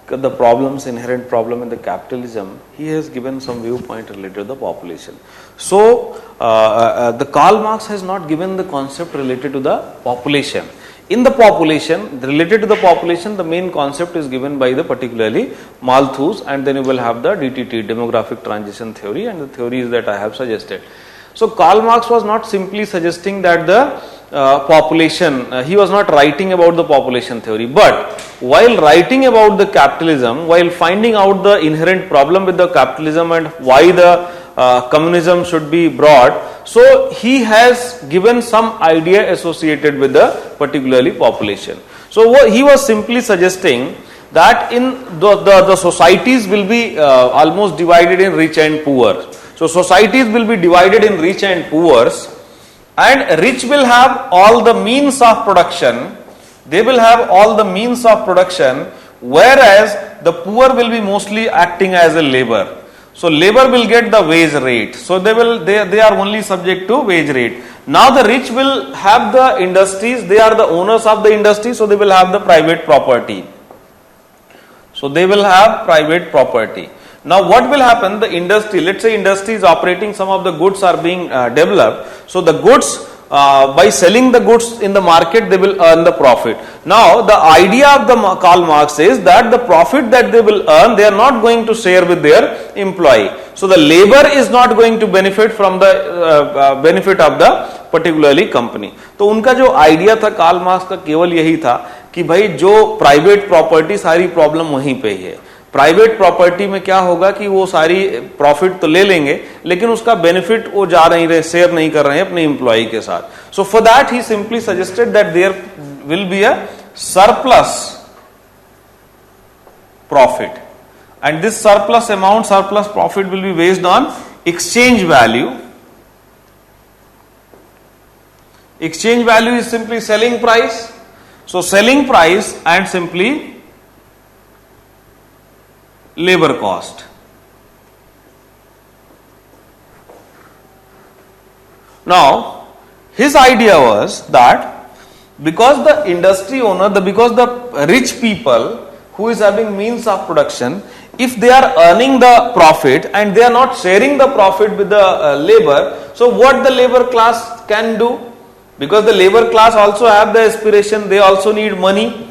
the problems, inherent problem in the capitalism, he has given some viewpoint related to the population. So, the Karl Marx has not given the concept related to the population. In the population, related to the population, the main concept is given by the particularly Malthus, and then you will have the DTT, demographic transition theory, and the theories that I have suggested. So Karl Marx was not simply suggesting that the population, he was not writing about the population theory, but while writing about the capitalism, while finding out the inherent problem with the capitalism and why the communism should be brought, so he has given some idea associated with the particularly population. So he was simply suggesting that in the societies will be almost divided in rich and poor. So societies will be divided in rich and poor, and rich will have all the means of production, they will have all the means of production, whereas the poor will be mostly acting as a labor. So labor will get the wage rate. So they are only subject to wage rate. Now the rich will have the industries, they are the owners of the industry, so they will have the private property. So they will have private property. Now what will happen? The industry, let's say industry is operating, some of the goods are being developed. So the goods, by selling the goods in the market, they will earn the profit. Now the idea of the Karl Marx is that the profit that they will earn, they are not going to share with their employee. So the labor is not going to benefit from the benefit of the particularly company. तो उनका जो idea था Karl Marx का केवल यही था कि भाई जो प्राइवेट प्रॉपर्टी, सारी प्रॉब्लम वहीं पे ही है. प्राइवेट प्रॉपर्टी में क्या होगा कि वो सारी प्रॉफिट तो ले लेंगे, लेकिन उसका बेनिफिट वो जा नहीं रहे, शेयर नहीं कर रहे हैं अपने एम्प्लॉय के साथ. So for that he simply suggested that there will be a surplus profit, and this surplus amount, surplus profit will be based on exchange value. Exchange value is simply selling price. So selling price and simply labor cost. Now his idea was that because the industry owner, because the rich people who is having means of production, if they are earning the profit and they are not sharing the profit with the labor, so what the labor class can do? Because the labor class also have the aspiration, they also need money,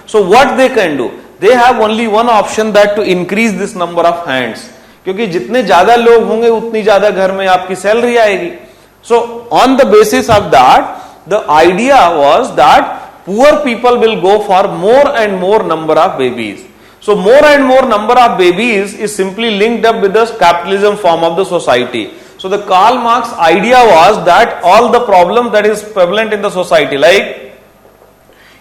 So what they can do? They have only one option, that to increase this number of hands. क्योंकि जितने ज्यादा लोग होंगे उतनी ज्यादा घर में आपकी सैलरी आएगी. So on the basis of that, the idea was that poor people will go for more and more number of babies. So more and more number of babies is simply linked up with the capitalism form of the society. So the Karl Marx idea was that all the problem that is prevalent in the society, like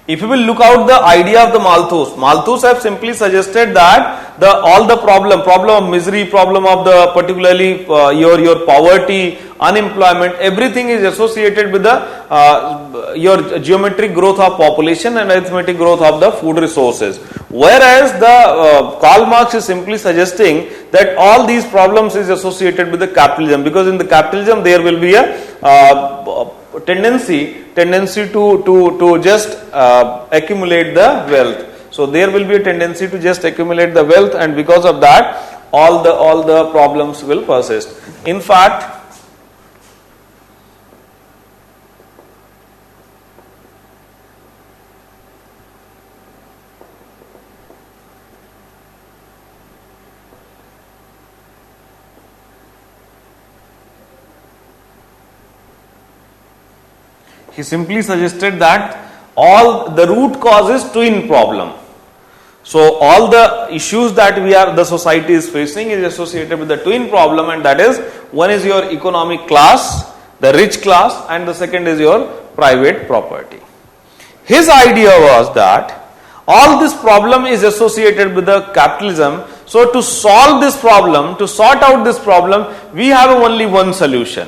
if you will look out the idea of the Malthus have simply suggested that all the problem of misery, problem of the particularly your poverty, unemployment, everything is associated with the your geometric growth of population and arithmetic growth of the food resources. Whereas the Karl Marx is simply suggesting that all these problems is associated with the capitalism, because in the capitalism there will be a tendency to just accumulate the wealth. So there will be a tendency to just accumulate the wealth, and because of that all the problems will persist. In fact, he simply suggested that all the root cause is twin problem. So all the issues that the society is facing is associated with the twin problem, and that is, one is your economic class, the rich class, and the second is your private property. His idea was that all this problem is associated with the capitalism. So to solve this problem, to sort out this problem, we have only one solution,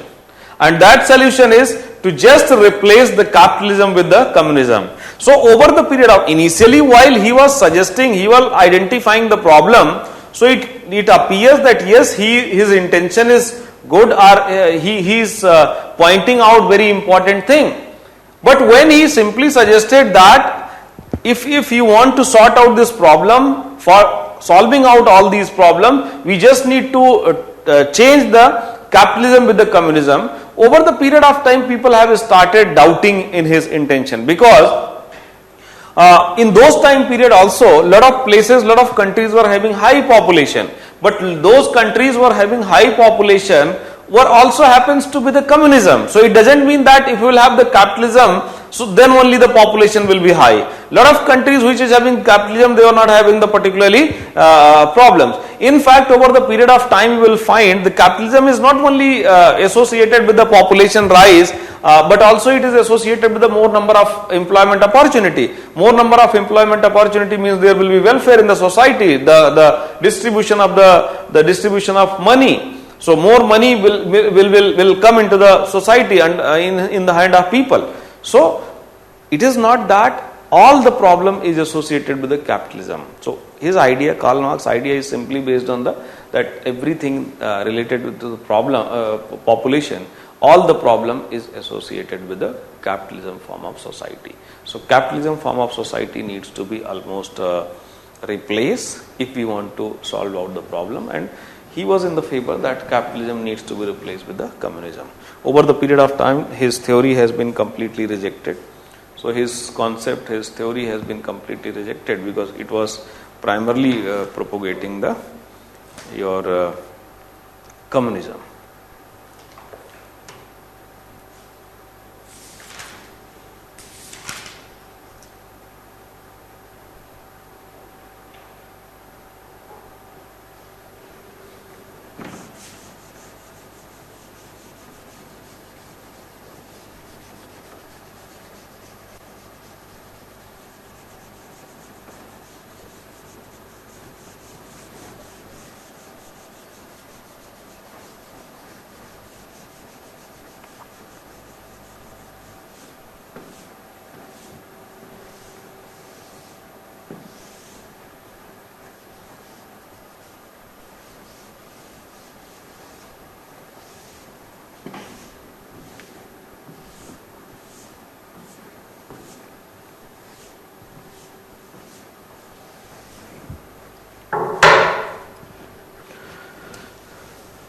and that solution is to just replace the capitalism with the communism. So over the period of, initially while he was suggesting, he was identifying the problem, so it appears that yes, his intention is good, or he is pointing out very important thing. But when he simply suggested that if you want to sort out this problem, for solving out all these problems, we just need to change the capitalism with the communism. Over the period of time, people have started doubting in his intention, because in those time period also, lot of places, lot of countries were having high population, but those countries were having high population were also happens to be the communism. So it doesn't mean that if you will have the capitalism, so then only the population will be high. Lot of countries which is having capitalism, they are not having the particularly problems. In fact, over the period of time, you will find the capitalism is not only associated with the population rise, but also it is associated with the more number of employment opportunity. More number of employment opportunity means there will be welfare in the society, the distribution of the distribution of money. So more money will come into the society and in the hand of people. So it is not that all the problem is associated with the capitalism. So his idea, Karl Marx's idea, is simply based on that everything related to the problem population, all the problem is associated with the capitalism form of society. So capitalism form of society needs to be almost replaced if we want to solve out the problem, and he was in the favor that capitalism needs to be replaced with the communism. Over the period of time, his theory has been completely rejected. So his concept, his theory has been completely rejected because it was primarily propagating your communism.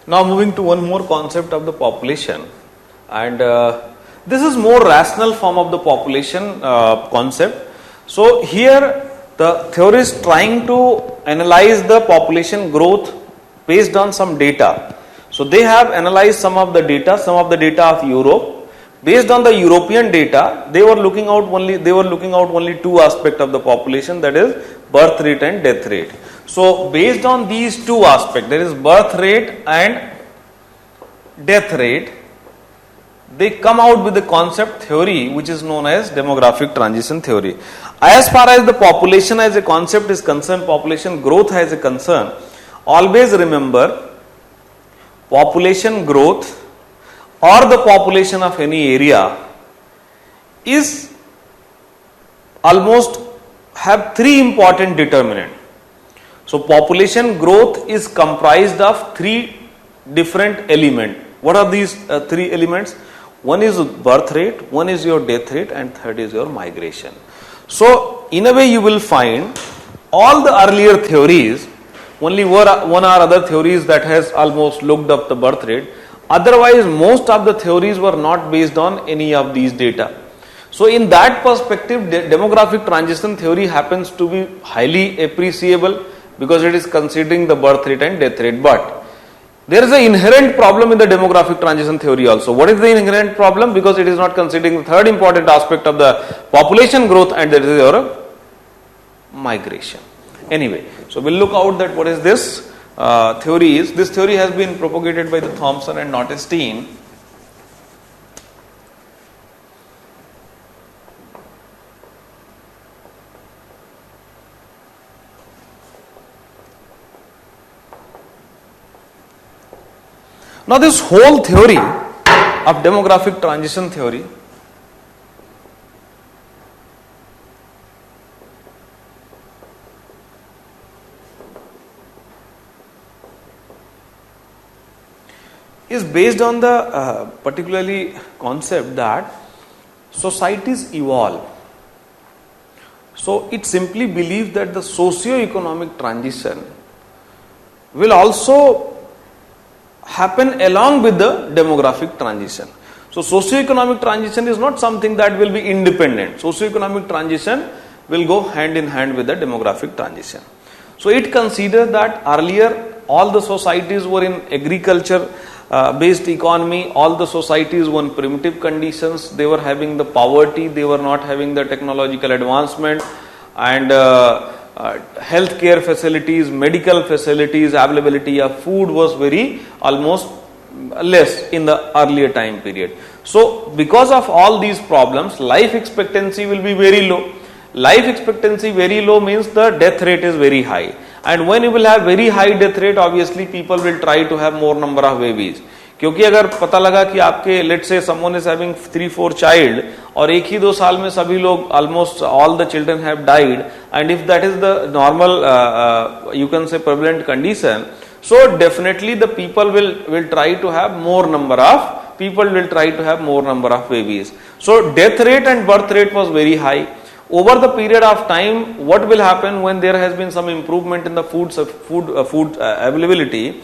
Now moving to one more concept of the population, and this is more rational form of the population concept. So here the theorist trying to analyze the population growth based on some data. So they have analyzed some of the data of Europe. Based on the European data, they were looking out only two aspects of the population, that is birth rate and death rate. So based on these two aspects, that is birth rate and death rate, they come out with the concept theory which is known as demographic transition theory. As far as the population as a concept is concerned, population growth as a concern, always remember population growth or the population of any area is almost have three important determinants. So population growth is comprised of three different elements. What are these three elements? One is birth rate, one is your death rate, and third is your migration. So in a way you will find all the earlier theories, only one or other theories that has almost looked up the birth rate. Otherwise, most of the theories were not based on any of these data. So in that perspective, demographic transition theory happens to be highly appreciable because it is considering the birth rate and death rate. But there is an inherent problem in the demographic transition theory also. What is the inherent problem? Because it is not considering the third important aspect of the population growth, and that is your migration. Anyway, so we'll look out that what is this theory is. This theory has been propagated by the Thomson and Notestein. Now this whole theory of demographic transition theory is based on the particularly concept that societies evolve. So it simply believes that the socio-economic transition will also happen along with the demographic transition. So socio-economic transition is not something that will be independent. Socio-economic transition will go hand in hand with the demographic transition. So it considers that earlier all the societies were in agriculture based economy, all the societies were in primitive conditions, they were having the poverty, they were not having the technological advancement, and healthcare facilities, medical facilities, availability of food was very almost less in the earlier time period. So because of all these problems, life expectancy will be very low. Life expectancy very low means the death rate is very high. And when you will have very high death rate, obviously people will try to have more number of babies. क्योंकि अगर पता लगा कि आपके let's say someone is having 3-4 child और एक ही 2 साल में सभी लोग almost all the children have died, and if that is the normal you can say prevalent condition, so definitely the people will try to have more number of babies. So death rate and birth rate was very high. Over the period of time, what will happen when there has been some improvement in the food availability,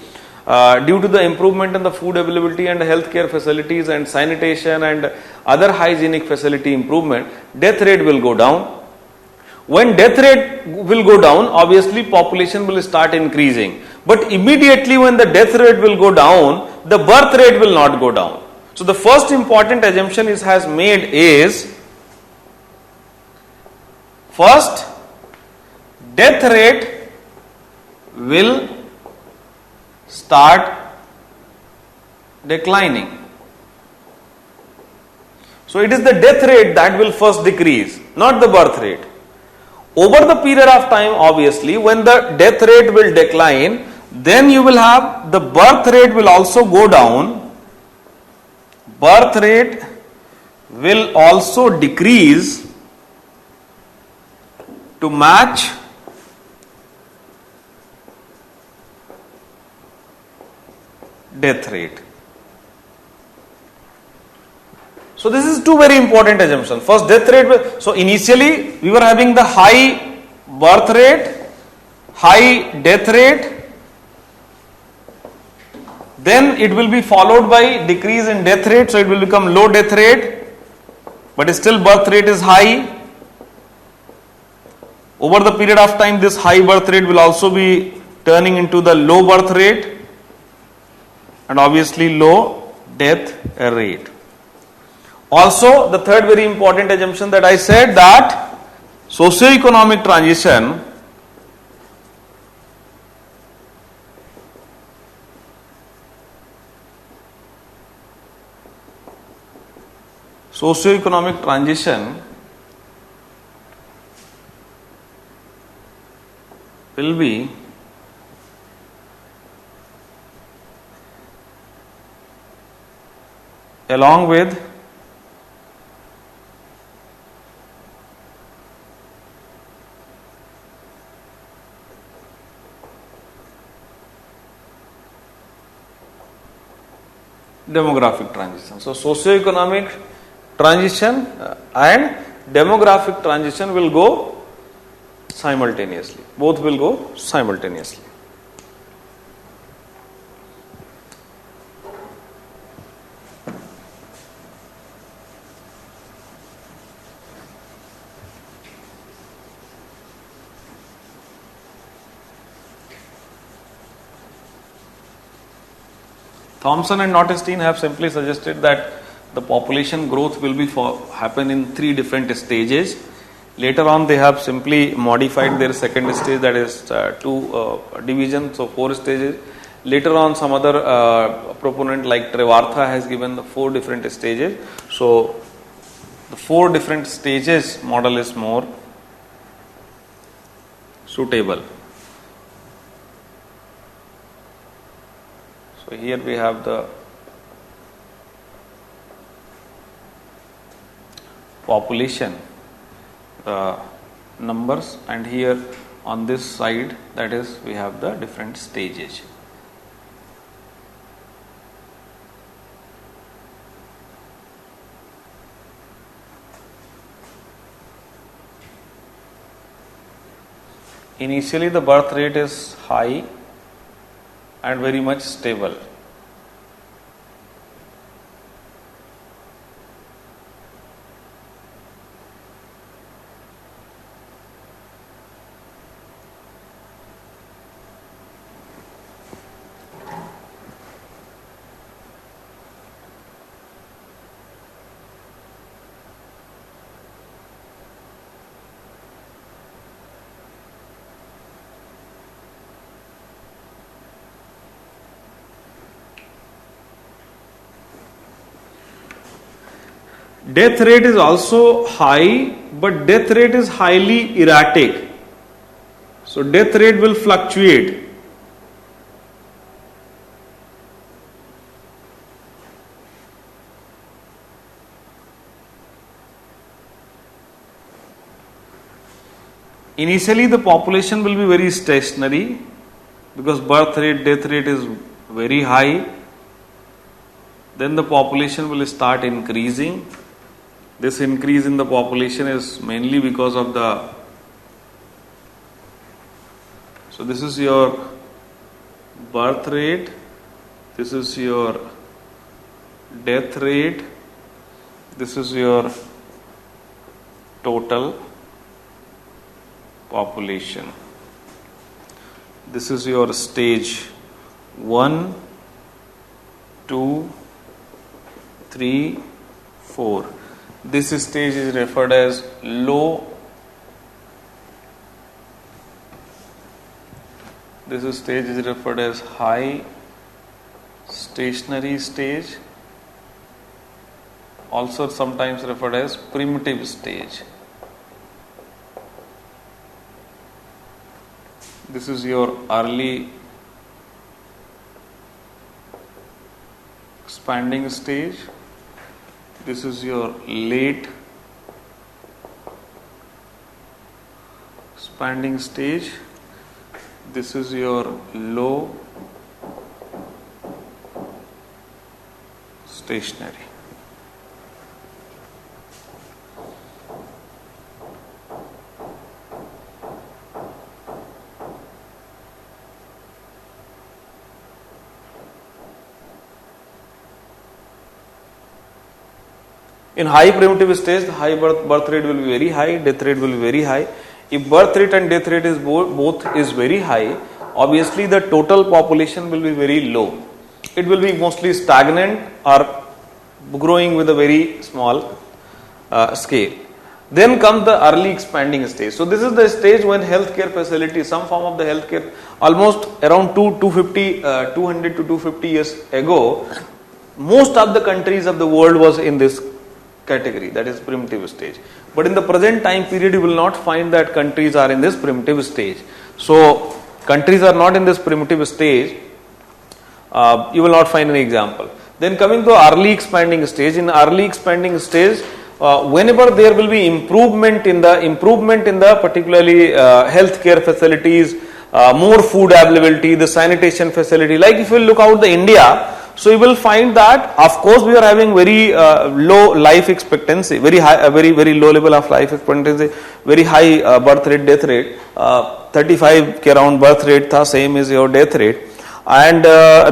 due to the improvement in the food availability and healthcare facilities and sanitation and other hygienic facility improvement, death rate will go down. When death rate will go down, obviously population will start increasing. But immediately when the death rate will go down, the birth rate will not go down. So the first important assumption has made is, first, death rate will start declining. So it is the death rate that will first decrease, not the birth rate. Over the period of time, obviously, when the death rate will decline, then you will have the birth rate will also go down. Birth rate will also decrease to match death rate. So this is two very important assumptions. First, death rate. So initially we were having the high birth rate, high death rate. Then it will be followed by decrease in death rate. So it will become low death rate, but still birth rate is high. Over the period of time, this high birth rate will also be turning into the low birth rate and obviously low death rate. Also, the third very important assumption that I said, that socio-economic transition will be along with demographic transition. So, socioeconomic transition and demographic transition will go simultaneously. Both will go simultaneously. Thomson and Notestein have simply suggested that the population growth will be happen in 3 different stages. Later on, they have simply modified their second stage, that is 2 divisions, so 4 stages. Later on, some other proponent like Trevartha has given the 4 different stages. So, the 4 different stages model is more suitable. So, here we have the population, the numbers, and here on this side, that is, we have the different stages. Initially, the birth rate is high and very much stable. Death rate is also high, but death rate is highly erratic. So, death rate will fluctuate. Initially, the population will be very stationary because birth rate, death rate is very high. Then the population will start increasing. This increase in the population is mainly because of so this is your birth rate, this is your death rate, this is your total population. This is your stage 1, 2, 3, 4. This stage is referred as low. This stage is referred as high stationary stage, also sometimes referred as primitive stage. This is your early expanding stage. This is your late expanding stage. This is your low stationary. In high primitive stage, the high birth rate will be very high, death rate will be very high. If birth rate and death rate is both is very high, obviously the total population will be very low. It will be mostly stagnant or growing with a very small scale. Then comes the early expanding stage. So this is the stage when healthcare facility, some form of the healthcare, almost around 200 to 250 years ago, most of the countries of the world was in this category, that is primitive stage. But in the present time period, you will not find that countries are in this primitive stage. So countries are not in this primitive stage. You will not find any example. Then coming to early expanding stage. In early expanding stage, whenever there will be improvement in the particularly healthcare facilities, more food availability, the sanitation facility. Like if you look out the India, So you will find that, of course, we are having very low life expectancy, very high, very low level of life expectancy, very high birth rate, death rate. 35 के around birth rate था, same is your death rate, and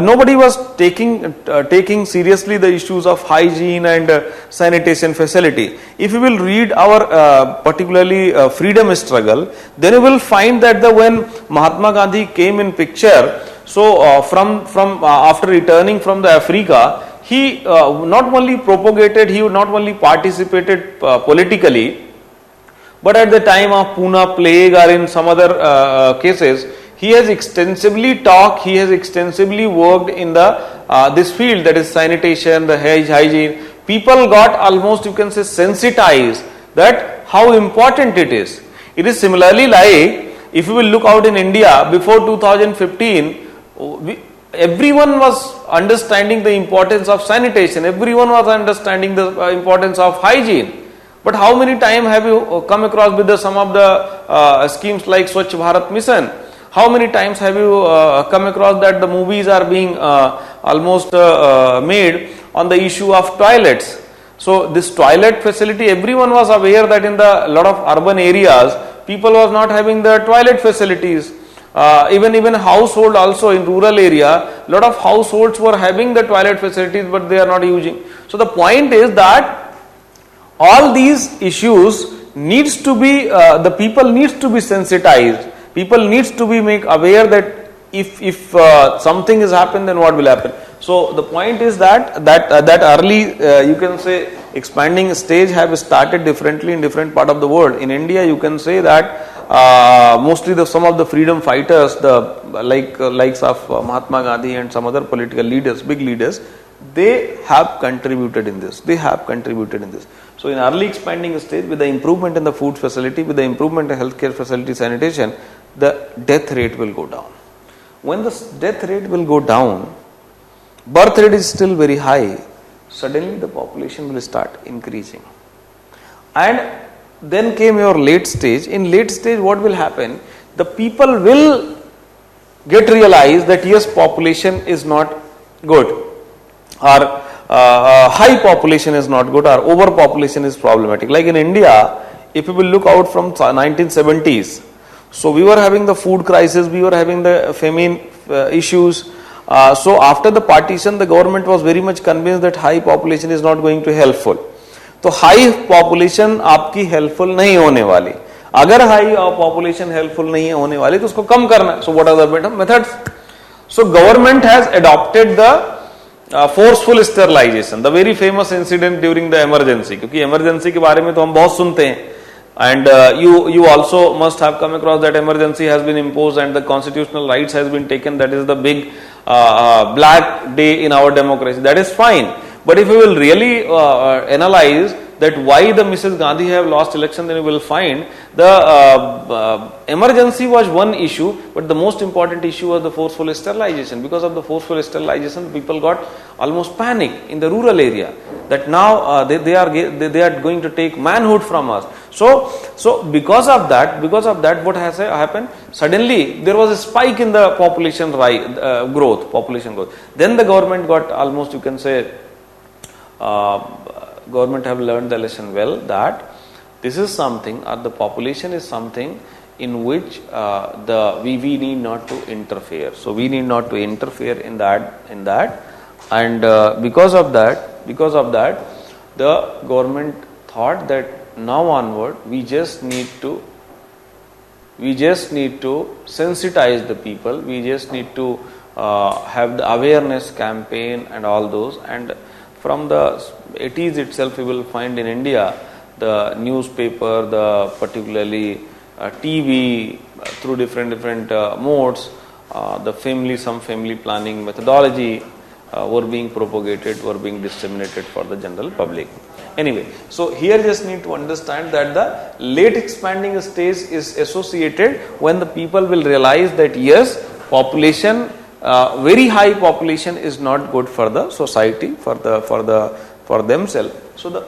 nobody was taking seriously the issues of hygiene and sanitation facility. If you will read our particularly freedom struggle, then you will find that when Mahatma Gandhi came in picture. So from after returning from the Africa, he not only propagated, he not only participated politically, but at the time of Pune plague or in some other cases, he has extensively talked, he has extensively worked in the this field, that is sanitation, the hygiene. People got almost, you can say, sensitized that how important it is. It is similarly like, if you will look out in India before 2015, everyone was understanding the importance of sanitation, everyone was understanding the importance of hygiene. But how many times have you come across with some of the schemes like Swachh Bharat Mission? How many times have you come across that the movies are being almost made on the issue of toilets? So this toilet facility, everyone was aware that in the lot of urban areas, people was not having the toilet facilities. Even household also in rural area, lot of households were having the toilet facilities, but they are not using. So the point is that all these issues needs to be, the people needs to be sensitized. People needs to be make aware that if something has happened, then what will happen. So the point is that early, you can say, expanding stage have started differently in different part of the world. In India, you can say that mostly some of the freedom fighters, the likes of Mahatma Gandhi and some other political leaders, big leaders, they have contributed in this. So in early expanding stage, with the improvement in the food facility, with the improvement in healthcare facility, sanitation, the death rate will go down. When the death rate will go down, birth rate is still very high, suddenly the population will start increasing. And then came your late stage. In late stage, what will happen? The people will get realized that yes, population is not good, or high population is not good, or overpopulation is problematic. Like in India, if you will look out from 1970s, so we were having the food crisis, we were having the famine issues. So after the partition, the government was very much convinced that high population is not going to be helpful. तो high population आपकी helpful नहीं होने वाली. अगर high population helpful नहीं होने वाली तो उसको कम करना है. So what are the methods? So government has adopted the forceful sterilisation, the very famous incident during the emergency. क्योंकि इमरजेंसी के बारे में तो हम बहुत सुनते हैं, and you also must have come across that emergency has been imposed and the constitutional rights has been taken. That is the big black day in our democracy. That is fine. But if you will really analyze that why the Mrs. Gandhi have lost election, then you will find the emergency was one issue, but the most important issue was the forceful sterilization. Because of the forceful sterilization, people got almost panic in the rural area that now they are going to take manhood from us. So because of that, what has happened? Suddenly there was a spike in the population growth. Then the government got almost, you can say, government have learned the lesson well that this is something, or the population is something in which we need not to interfere. So we need not to interfere in that, and because of that, the government thought that now onward we just need to sensitize the people. We just need to have the awareness campaign and all those. And from the 80s itself, we will find in India the newspaper, the particularly TV, through different modes, some family planning methodology were being propagated, were being disseminated for the general public. Anyway, so here just need to understand that the late expanding stage is associated when the people will realize that yes, population, very high population is not good for the society, for themselves. So the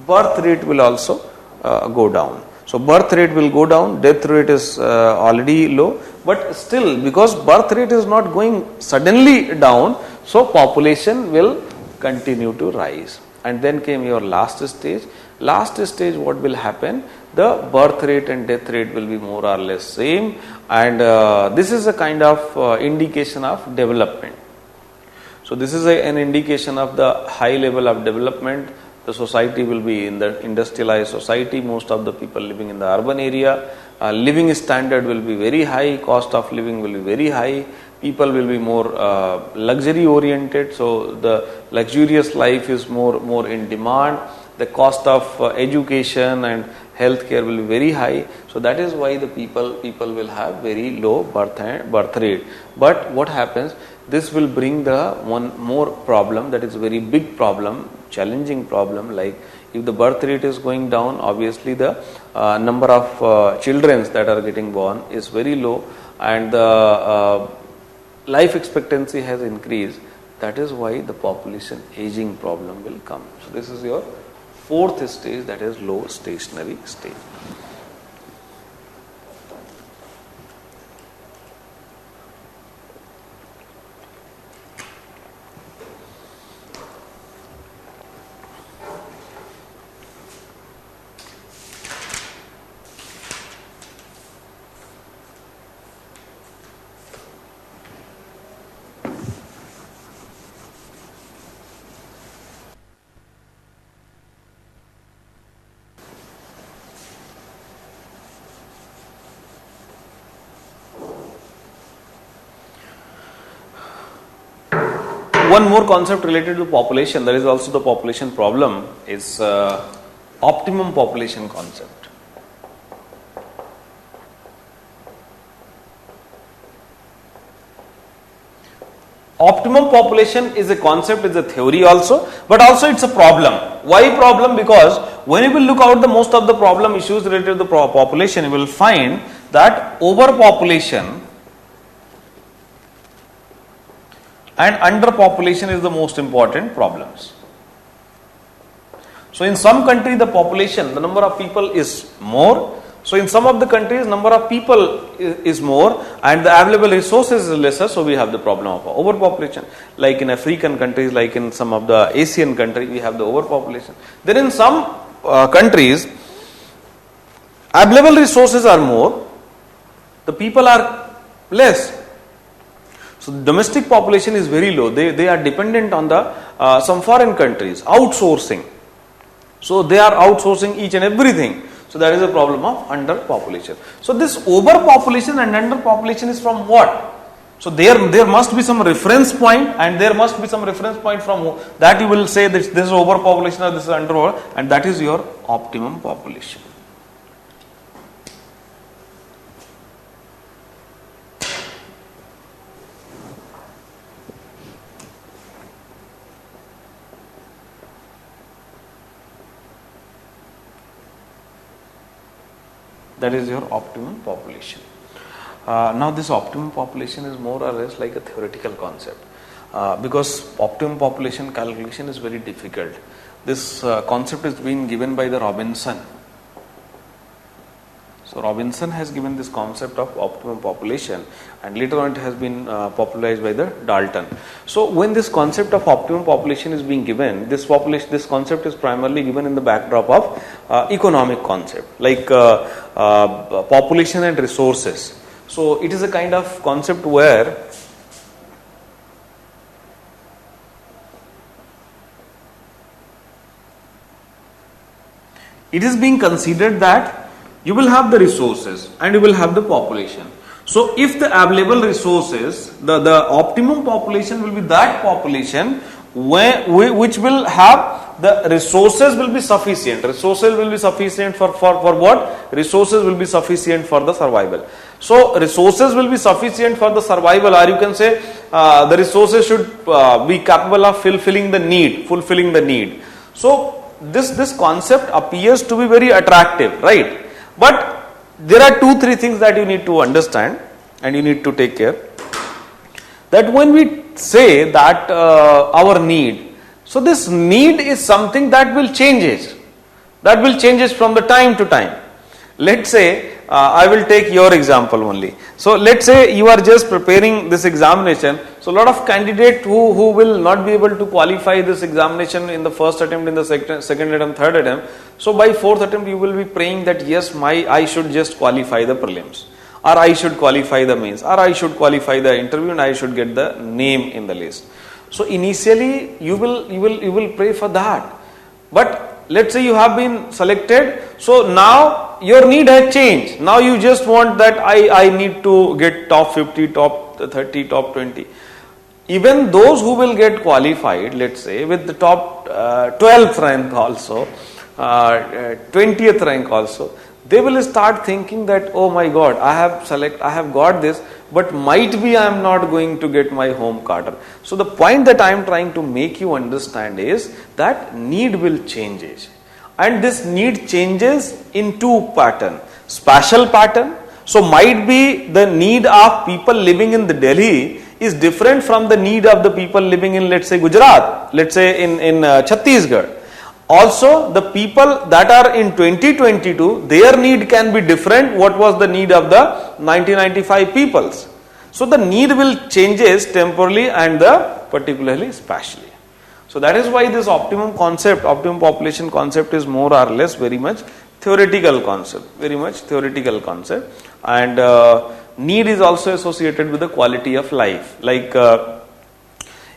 birth rate will also go down. So birth rate will go down, death rate is already low, but still because birth rate is not going suddenly down, So population will continue to rise. And then came your last stage. Last stage, what will happen? The birth rate and death rate will be more or less same, and this is a kind of indication of development. So this is an indication of the high level of development. The society will be in the industrialized society. Most of the people living in the urban area. Living standard will be very high. Cost of living will be very high. People will be more luxury oriented. So the luxurious life is more in demand. The cost of education and healthcare will be very high. So that is why the people will have very low birth rate. But what happens? This will bring the one more problem, that is a very big problem, challenging problem. Like if the birth rate is going down, obviously the number of children that are getting born is very low, and the life expectancy has increased. That is why the population aging problem will come. So this is your fourth stage, that is low stationary stage. One more concept related to population, that is also the population problem, is optimum population concept. Optimum population is a concept, is a theory also, but also it's a problem. Why problem? Because when you will look out the most of the problem issues related to the population, you will find that overpopulation and underpopulation is the most important problems. So in some country the population, the number of people is more. So in some of the countries number of people is more and the available resources is lesser. So we have the problem of overpopulation. Like in African countries, like in some of the Asian countries, we have the overpopulation. Then in some countries, available resources are more, the people are less. So domestic population is very low. They are dependent on the some foreign countries, outsourcing. So they are outsourcing each and everything. So that is a problem of underpopulation. So this overpopulation and underpopulation is from what? So there must be some reference point, and there must be some reference point from that you will say this is overpopulation or this is under, and that is your optimum population. That is your optimum population. Now this optimum population is more or less like a theoretical concept because optimum population calculation is very difficult. This concept is being given by the Ravenstein. So Ravenstein has given this concept of optimum population, and later on it has been popularized by the Dalton. So when this concept of optimum population is being given, this concept is primarily given in the backdrop of economic concept, like population and resources. So it is a kind of concept where it is being considered that you will have the resources and you will have the population. So if the available resources, the optimum population will be that population which will have the resources will be sufficient. Resources will be sufficient for what? Resources will be sufficient for the survival. So resources will be sufficient for the survival, or you can say the resources should be capable of fulfilling the need. So this concept appears to be very attractive, right? But there are 2-3 things that you need to understand and you need to take care. That when we say that our need, so this need is something that will changes. That will changes from the time to time. Let's say, I will take your example only. So let's say you are just preparing this examination. So a lot of candidates who will not be able to qualify this examination in the first attempt, in the second attempt, third attempt. So by fourth attempt you will be praying that yes, I should just qualify the prelims, or I should qualify the mains, or I should qualify the interview and I should get the name in the list. So initially you will pray for that. But let's say you have been selected, so now your need has changed. Now you just want that I need to get top 50, top 30, top 20. Even those who will get qualified, let's say with the top 12th rank also, 20th rank also, they will start thinking that, oh my God, I have got this, but might be I am not going to get my home quarter. So the point that I am trying to make you understand is that need will change, and this need changes in two pattern. Spatial pattern. So might be the need of people living in the Delhi is different from the need of the people living in, let's say, Gujarat, let's say in Chhattisgarh. Also, the people that are in 2022, their need can be different what was the need of the 1995 peoples. So the need will changes temporally and particularly spatially. So that is why this optimum concept, optimum population concept is more or less very much theoretical concept, and need is also associated with the quality of life. Like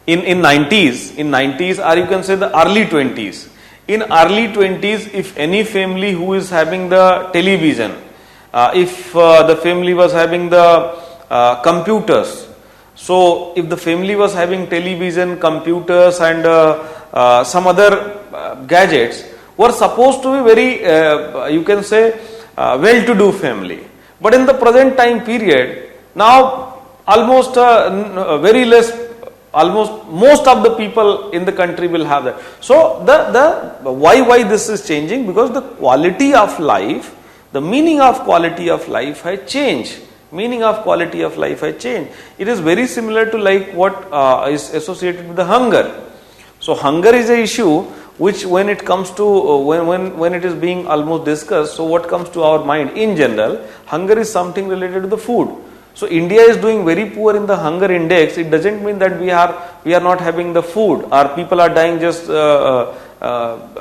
in 90s, or you can say the early 20s. In early 20s, if any family who is having the television, if the family was having the computers, so if the family was having television, computers and some other gadgets, were supposed to be very, you can say, well-to-do family. But in the present time period, now almost very less, almost most of the people in the country will have that. So the why this is changing? Because the quality of life, the meaning of quality of life has changed. It is very similar to like what is associated with the hunger. So hunger is a issue which when it comes to when it is being almost discussed, so what comes to our mind in general, hunger is something related to the food. So India is doing very poor in the hunger index. It doesn't mean that we are not having the food, or people are dying just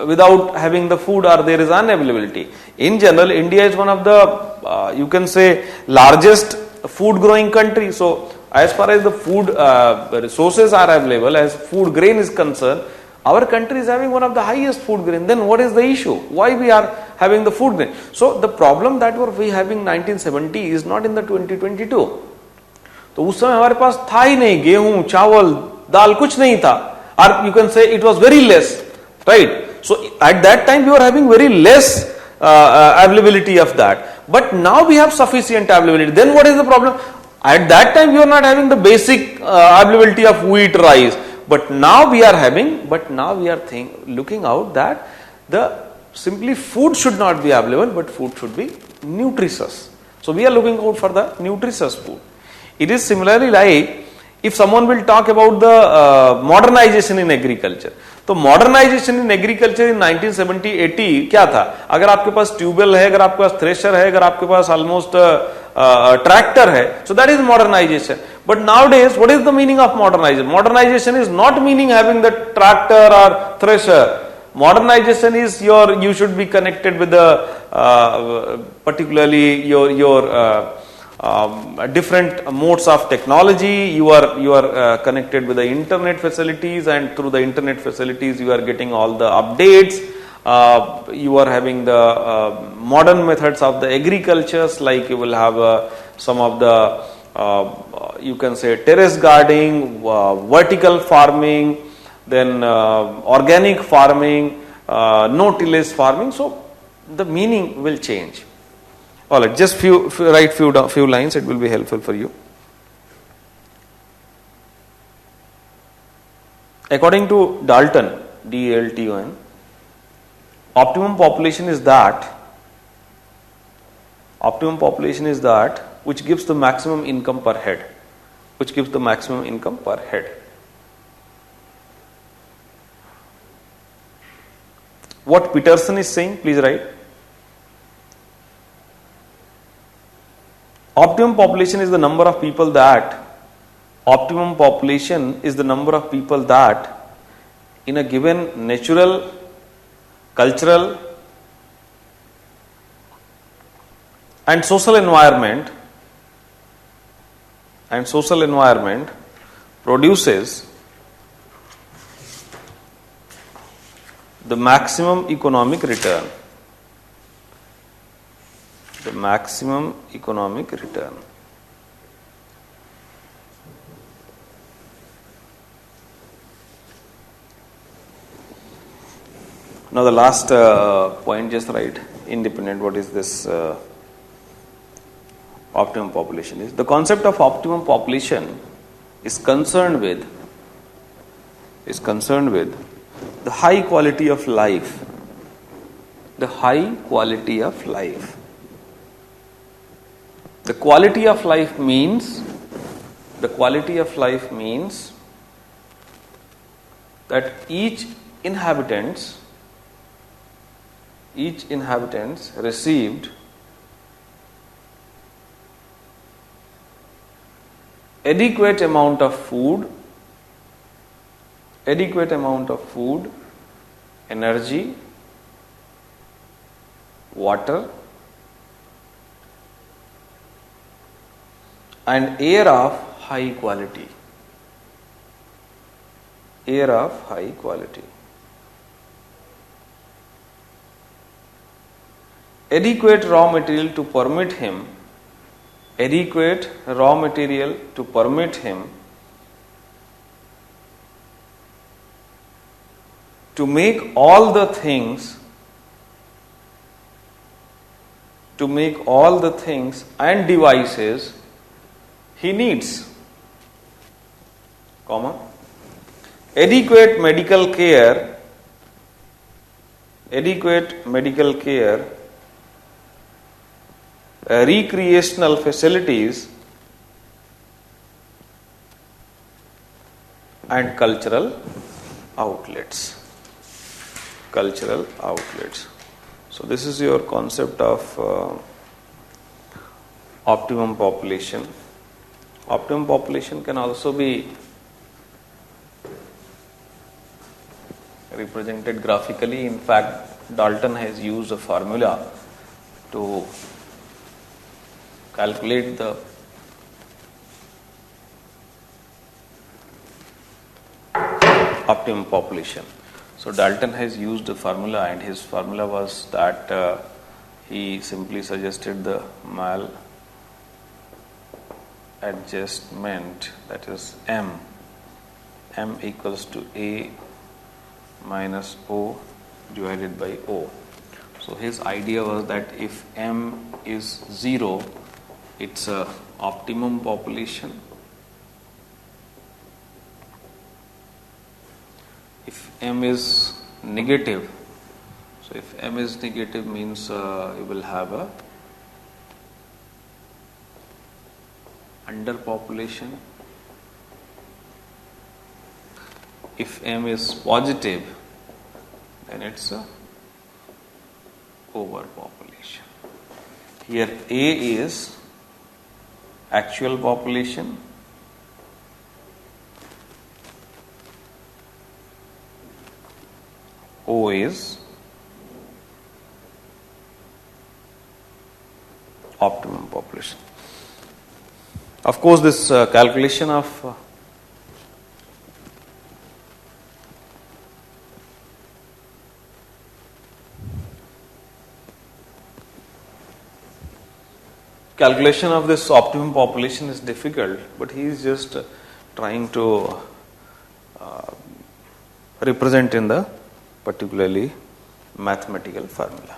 without having the food, or there is unavailability. In general, India is one of the you can say largest food growing country. So as far as the food resources are available, as food grain is concerned, our country is having one of the highest food grain. Then what is the issue? Why we are having the food grain? So the problem that we having 1970 is not in the 2022. तो उस समय हमारे पास था ही नहीं, गेहूं, चावल, दाल कुछ नहीं था, or you can say it was very less, right? So at that time we were having very less availability of that. But now we have sufficient availability. Then what is the problem? At that time we were not having the basic availability of wheat, rice. But now we are looking out that the simply food should not be available, but food should be nutritious. So we are looking out for the nutritious food. It is similarly like if someone will talk about the modernization in agriculture. तो modernisation in agriculture in 1970-80 क्या था? अगर आपके पास tubewell है, अगर आपके पास thresher है, अगर आपके पास ऑलमोस्ट ट्रैक्टर है, so that is modernization. But nowadays, what is the meaning of modernization? Modernization is not meaning having the tractor or thresher. Modernization is you should be connected with the particularly your different modes of technology. You are connected with the internet facilities, and through the internet facilities you are getting all the updates. You are having the modern methods of the agricultures, like you will have some of the you can say terrace gardening, vertical farming, then organic farming, no-tillage farming. So the meaning will change. All right, just write few lines. It will be helpful for you. According to Dalton, D-A-L-T-O-N, optimum population is that which gives the maximum income per head. What Peterson is saying, please write. Optimum population is the number of people that Optimum population is the number of people that in a given natural, cultural and social environment produces the maximum economic return. The maximum economic return. Now the last point, just write independent. What is this optimum population is? The concept of optimum population is concerned with the high quality of life. The high quality of life. The quality of life means that each inhabitants received adequate amount of food, energy, water, and air of high quality. Adequate raw material to permit him to make all the things and devices he needs, adequate medical care, recreational facilities and cultural outlets. So this is your concept of optimum population. Optimum population can also be represented graphically. In fact, Dalton has used a formula to calculate the optimum population. So Dalton has used a formula, and his formula was that he simply suggested the maladjustment, that is m equals to A minus O divided by O. So his idea was that if m is 0, it's a optimum population. If m is negative, so if m is negative means you will have a underpopulation. If m is positive, then it's a overpopulation. Here A is actual population, O is optimum population. Of course, this calculation of this optimum population is difficult, but he is just trying to represent in the particularly mathematical formula.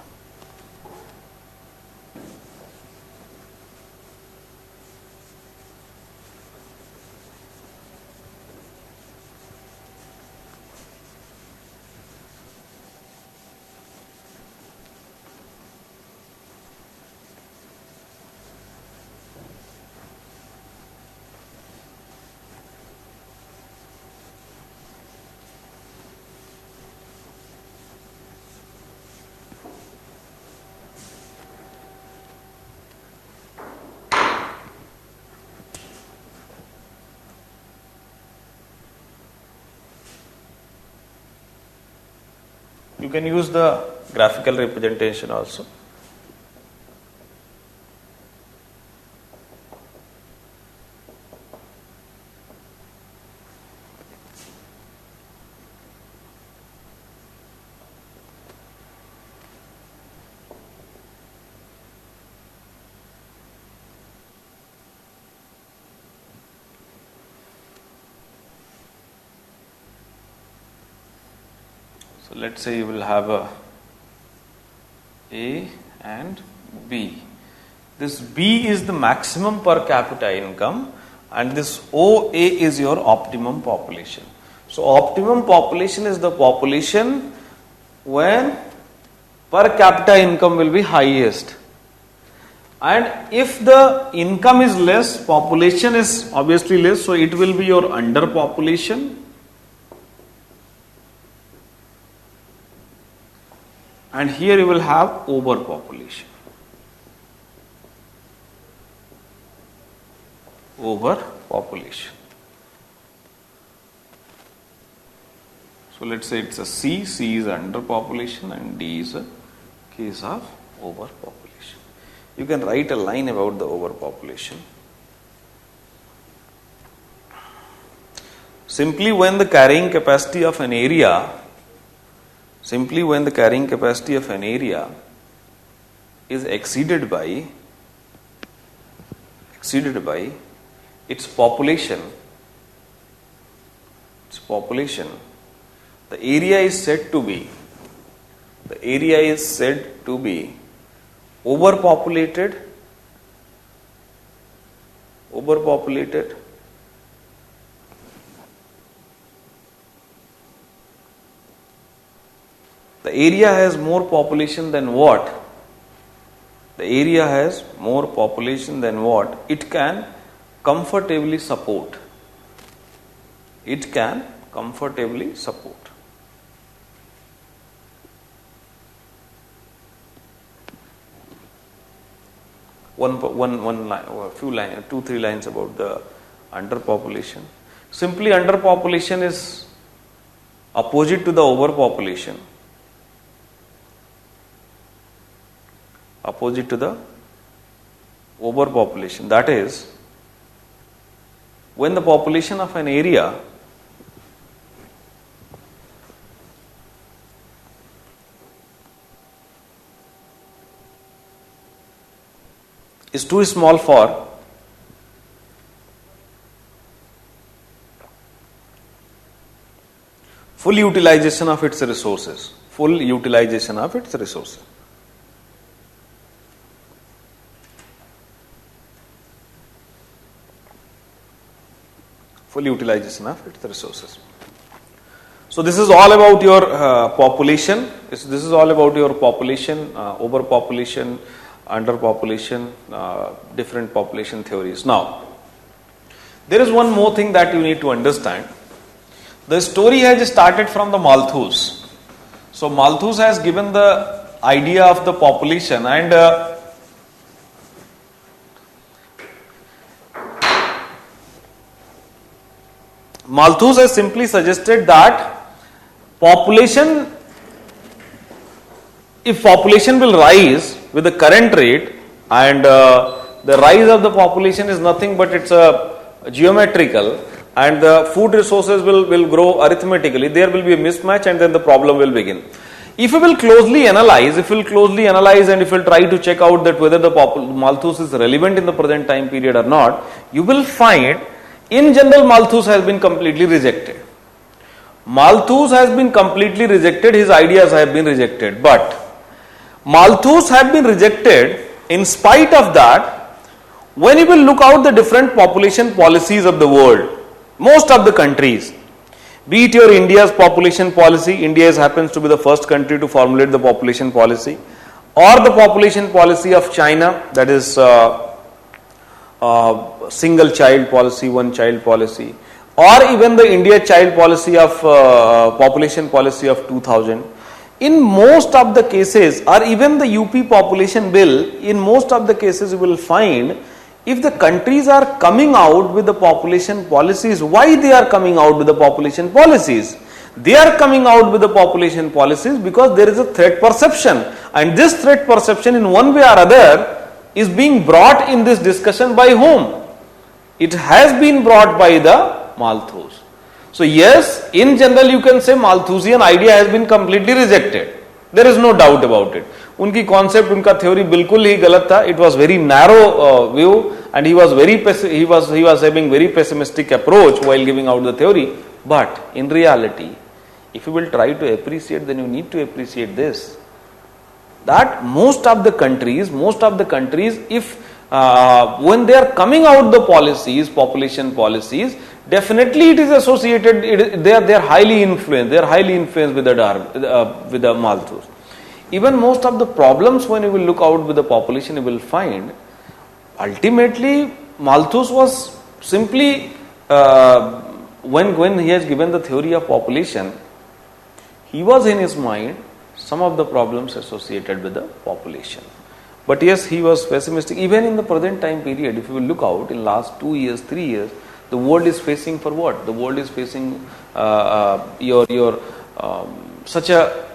You can use the graphical representation also. So let's say you will have a and B. This B is the maximum per capita income and this OA is your optimum population. So optimum population is the population when per capita income will be highest. And if the income is less, population is obviously less, so it will be your underpopulation. And here you will have overpopulation. Overpopulation. So let's say it's a C. C is underpopulation and D is a case of overpopulation. You can write a line about the overpopulation. Simply when the carrying capacity of an area is exceeded by its population, the area is said to be overpopulated the area has more population than what? It can comfortably support. One line, or a few lines, 2-3 lines about the underpopulation. Simply underpopulation is opposite to the overpopulation. That is, when the population of an area is too small for full utilization of its resources. So this is all about your population. This is all about your population, overpopulation, underpopulation, different population theories. Now, there is one more thing that you need to understand. The story has started from the Malthus. So Malthus has given the idea of the population, and Malthus has simply suggested that if population will rise with the current rate, and the rise of the population is nothing but it's a geometrical, and the food resources will grow arithmetically, there will be a mismatch and then the problem will begin. If you will closely analyze and if you will try to check out that whether the Malthus is relevant in the present time period or not, you will find in general Malthus has been completely rejected. His ideas have been rejected, but Malthus have been rejected. In spite of that, when you will look out the different population policies of the world, most of the countries, be it your India's population policy, India happens to be the first country to formulate the population policy, or the population policy of China, that is single child policy, one child policy, or even the India child policy of population policy of 2000. In most of the cases, or even the UP population bill, in most of the cases you will find, if the countries are coming out with the population policies, why they are coming out with the population policies? They are coming out with the population policies because there is a threat perception, and this threat perception in one way or other is being brought in this discussion by whom? It has been brought by the Malthus. So yes, in general you can say Malthusian idea has been completely rejected. There is no doubt about it. उनकी concept, उनका theory बिल्कुल ही गलत था. It was very narrow view, and he was having very pessimistic approach while giving out the theory. But in reality, if you will try to appreciate, then you need to appreciate this, that most of the countries, if when they are coming out the policies, population policies, definitely it is associated. They are highly influenced. They are highly influenced with the Malthus. Even most of the problems, when you will look out with the population, you will find ultimately Malthus was simply when he has given the theory of population, he was in his mind some of the problems associated with the population. But yes, he was pessimistic. Even in the present time period, if you will look out in last 2 years, 3 years, the world is facing for what? The world is facing such a,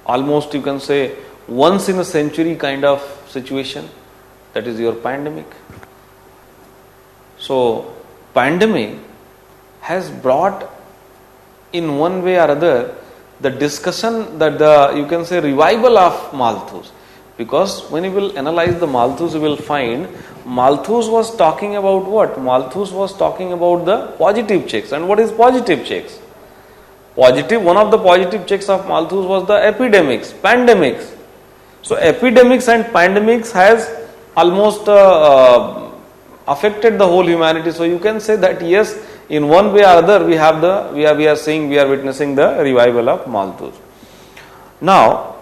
almost you can say, once in a century kind of situation, that is your pandemic. So pandemic has brought in one way or other the discussion, that the, you can say, revival of Malthus. Because when you will analyze the Malthus, you will find Malthus was talking about what? Malthus was talking about the positive checks. And what is positive checks? One of the positive checks of Malthus was the epidemics, pandemics. So epidemics and pandemics has almost affected the whole humanity. So you can say that yes, in one way or other we are witnessing the revival of Malthus. Now,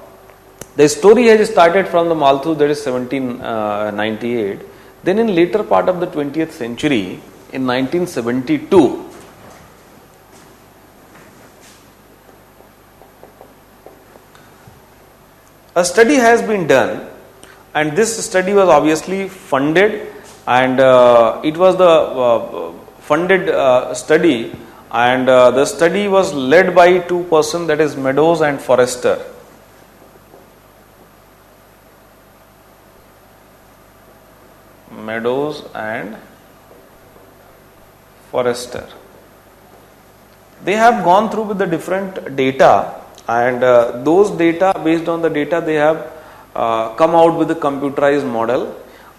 the story has started from the Malthus, that is 1798. Then in later part of the 20th century, in 1972, a study has been done, and this study was obviously funded, and it was the funded study, and the study was led by two persons, that is Meadows and Forrester. Meadows and Forrester. They have gone through with the different data, and those data, based on the data, they have come out with a computerized model.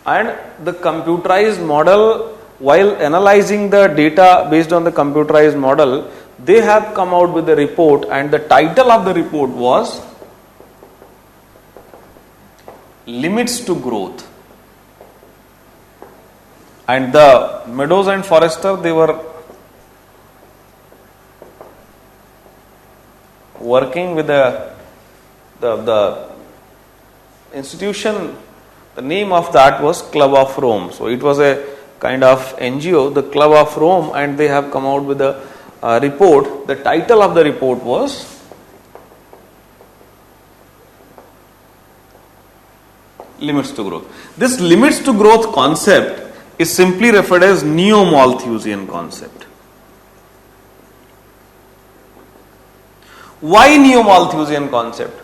And the computerized model, while analyzing the data based on the computerized model, they have come out with a report, and the title of the report was Limits to Growth. And the Meadows and Forrester, they were working with the institution. The name of that was Club of Rome. So it was a kind of NGO, the Club of Rome, and they have come out with a report. The title of the report was Limits to Growth. This limits to growth concept is simply referred as Neo-Malthusian concept. Why Neo-Malthusian concept?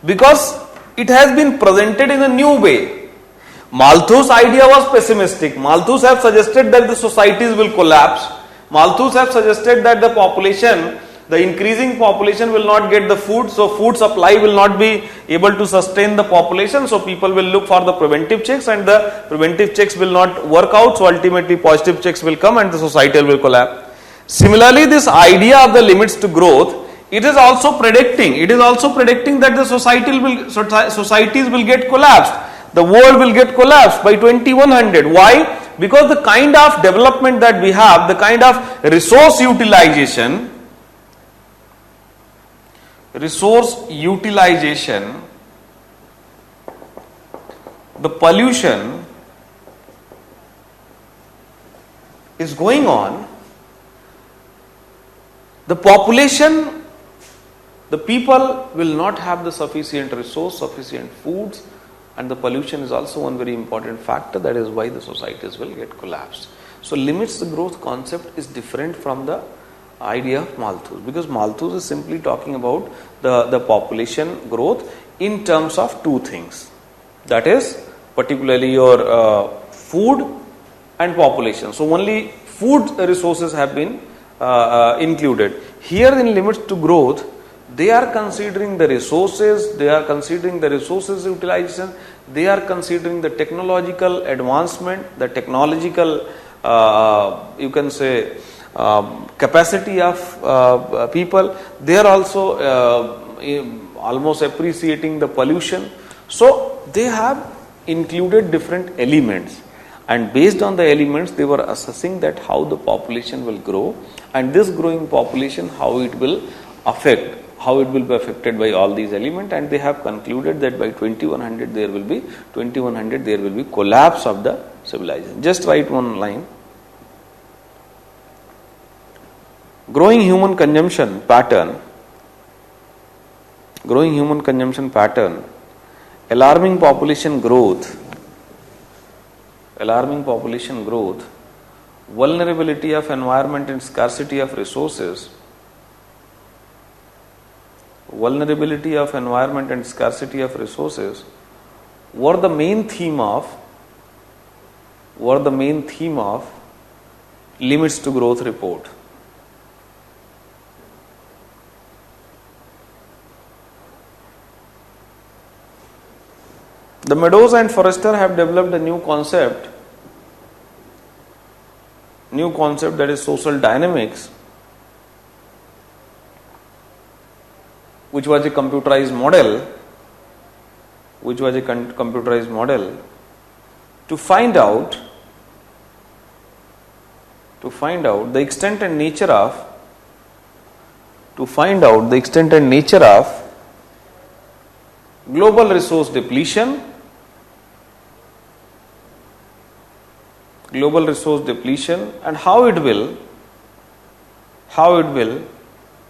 Because it has been presented in a new way. Malthus' idea was pessimistic. Malthus have suggested that the societies will collapse. Malthus have suggested that the population, the increasing population will not get the food, so food supply will not be able to sustain the population, so people will look for the preventive checks, and the preventive checks will not work out, so ultimately positive checks will come and the society will collapse. Similarly, this idea of the limits to growth, it is also predicting that the societies will get collapsed. The world will get collapsed by 2100. Why? Because the kind of development that we have, the kind of resource utilization, the pollution is going on. The population, the people will not have the sufficient resource, sufficient foods, and the pollution is also one very important factor. That is why the societies will get collapsed. So limits the growth concept is different from the idea of Malthus, because Malthus is simply talking about the population growth in terms of two things, that is particularly your food and population. So only food resources have been included. Here in limits to growth, they are considering the resources, they are considering the resources utilization, they are considering the technological advancement, the technological you can say capacity of people. They are also almost appreciating the pollution. So they have included different elements, and based on the elements they were assessing that how the population will grow, and this growing population how it will be affected by all these elements, and they have concluded that by 2100 there will be collapse of the civilization. Just write one line. Growing human consumption pattern, alarming population growth, vulnerability of environment and scarcity of resources, were the main theme of limits to growth report. The Meadows and Forrester have developed a new concept that is social dynamics, which was a computerized model to find out the extent and nature of global resource depletion, and how it will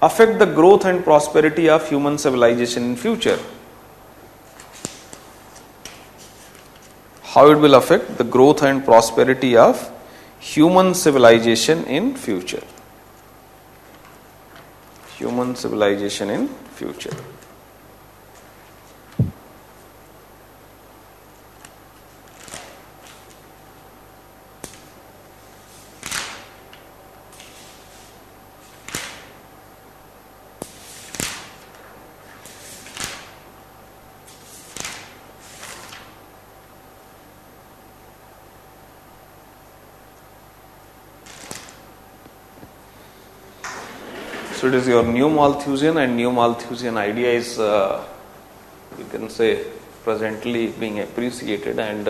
affect the growth and prosperity of human civilization in future. How it will affect the growth and prosperity of human civilization in future. So it is your Neo-Malthusian, and Neo-Malthusian idea is you can say presently being appreciated, and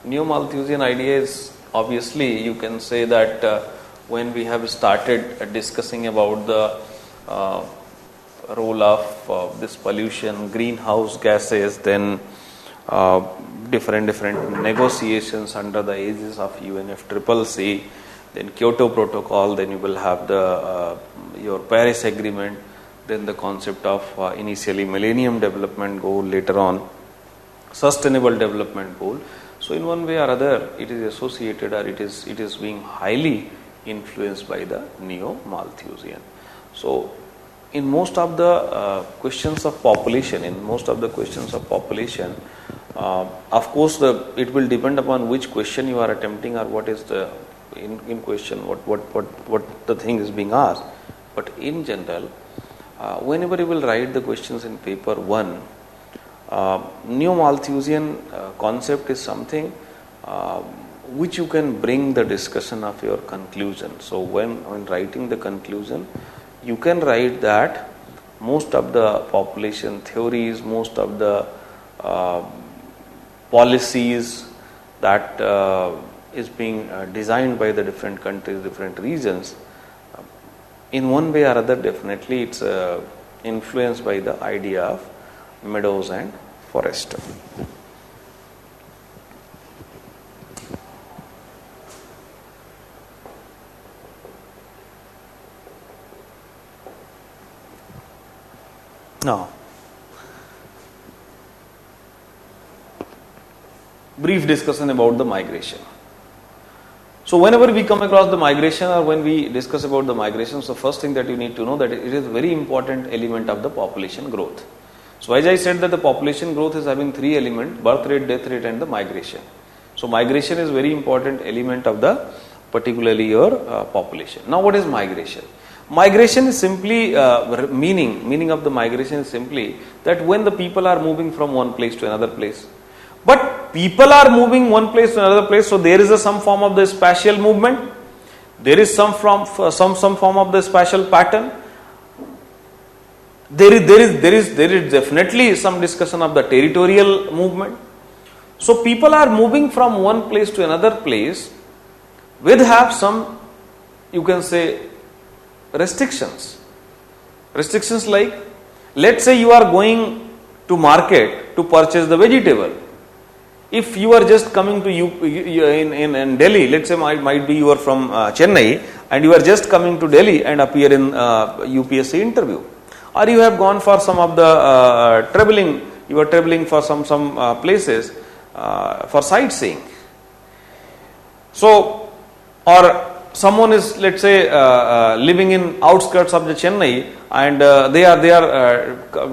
Neo-Malthusian idea is obviously you can say that when we have started discussing about the role of this pollution, greenhouse gases, then different negotiations under the aegis of UNFCCC, then Kyoto Protocol, then you will have the your Paris Agreement, then the concept of initially Millennium Development Goal, later on Sustainable Development Goal. So in one way or other, it is associated, or it is being highly influenced by the Neo-Malthusian. So in most of the questions of population, of course it will depend upon which question you are attempting, or what is the in question, what the thing is being asked. But in general, whenever you will write the questions in paper 1, Neo-Malthusian concept is something which you can bring the discussion of your conclusion. So when writing the conclusion, you can write that most of the population theories, most of the policies that is being designed by the different countries, different regions, in one way or other, definitely it's influenced by the idea of Meadows and Forrester. Now, brief discussion about the migration. So whenever we come across the migration or when we discuss about the migration, so first thing that you need to know that it is a very important element of the population growth. So as I said that the population growth is having three elements: birth rate, death rate and the migration. So migration is very important element of the particularly your population. Now what is migration? Migration is simply meaning of the migration is simply that when the people are moving from one place to another place. But people are moving one place to another place, so there is some form of the spatial movement. There is some form of the spatial pattern. There is definitely some discussion of the territorial movement. So people are moving from one place to another place with have some, you can say, restrictions. Restrictions like, let's say you are going to market to purchase the vegetable. If you are just coming to in Delhi, let's say might be you are from Chennai and you are just coming to Delhi and appear in UPSC interview, or you have gone for some of the traveling, you are traveling for some places for sightseeing. So, or someone is, let's say, living in outskirts of the Chennai and they are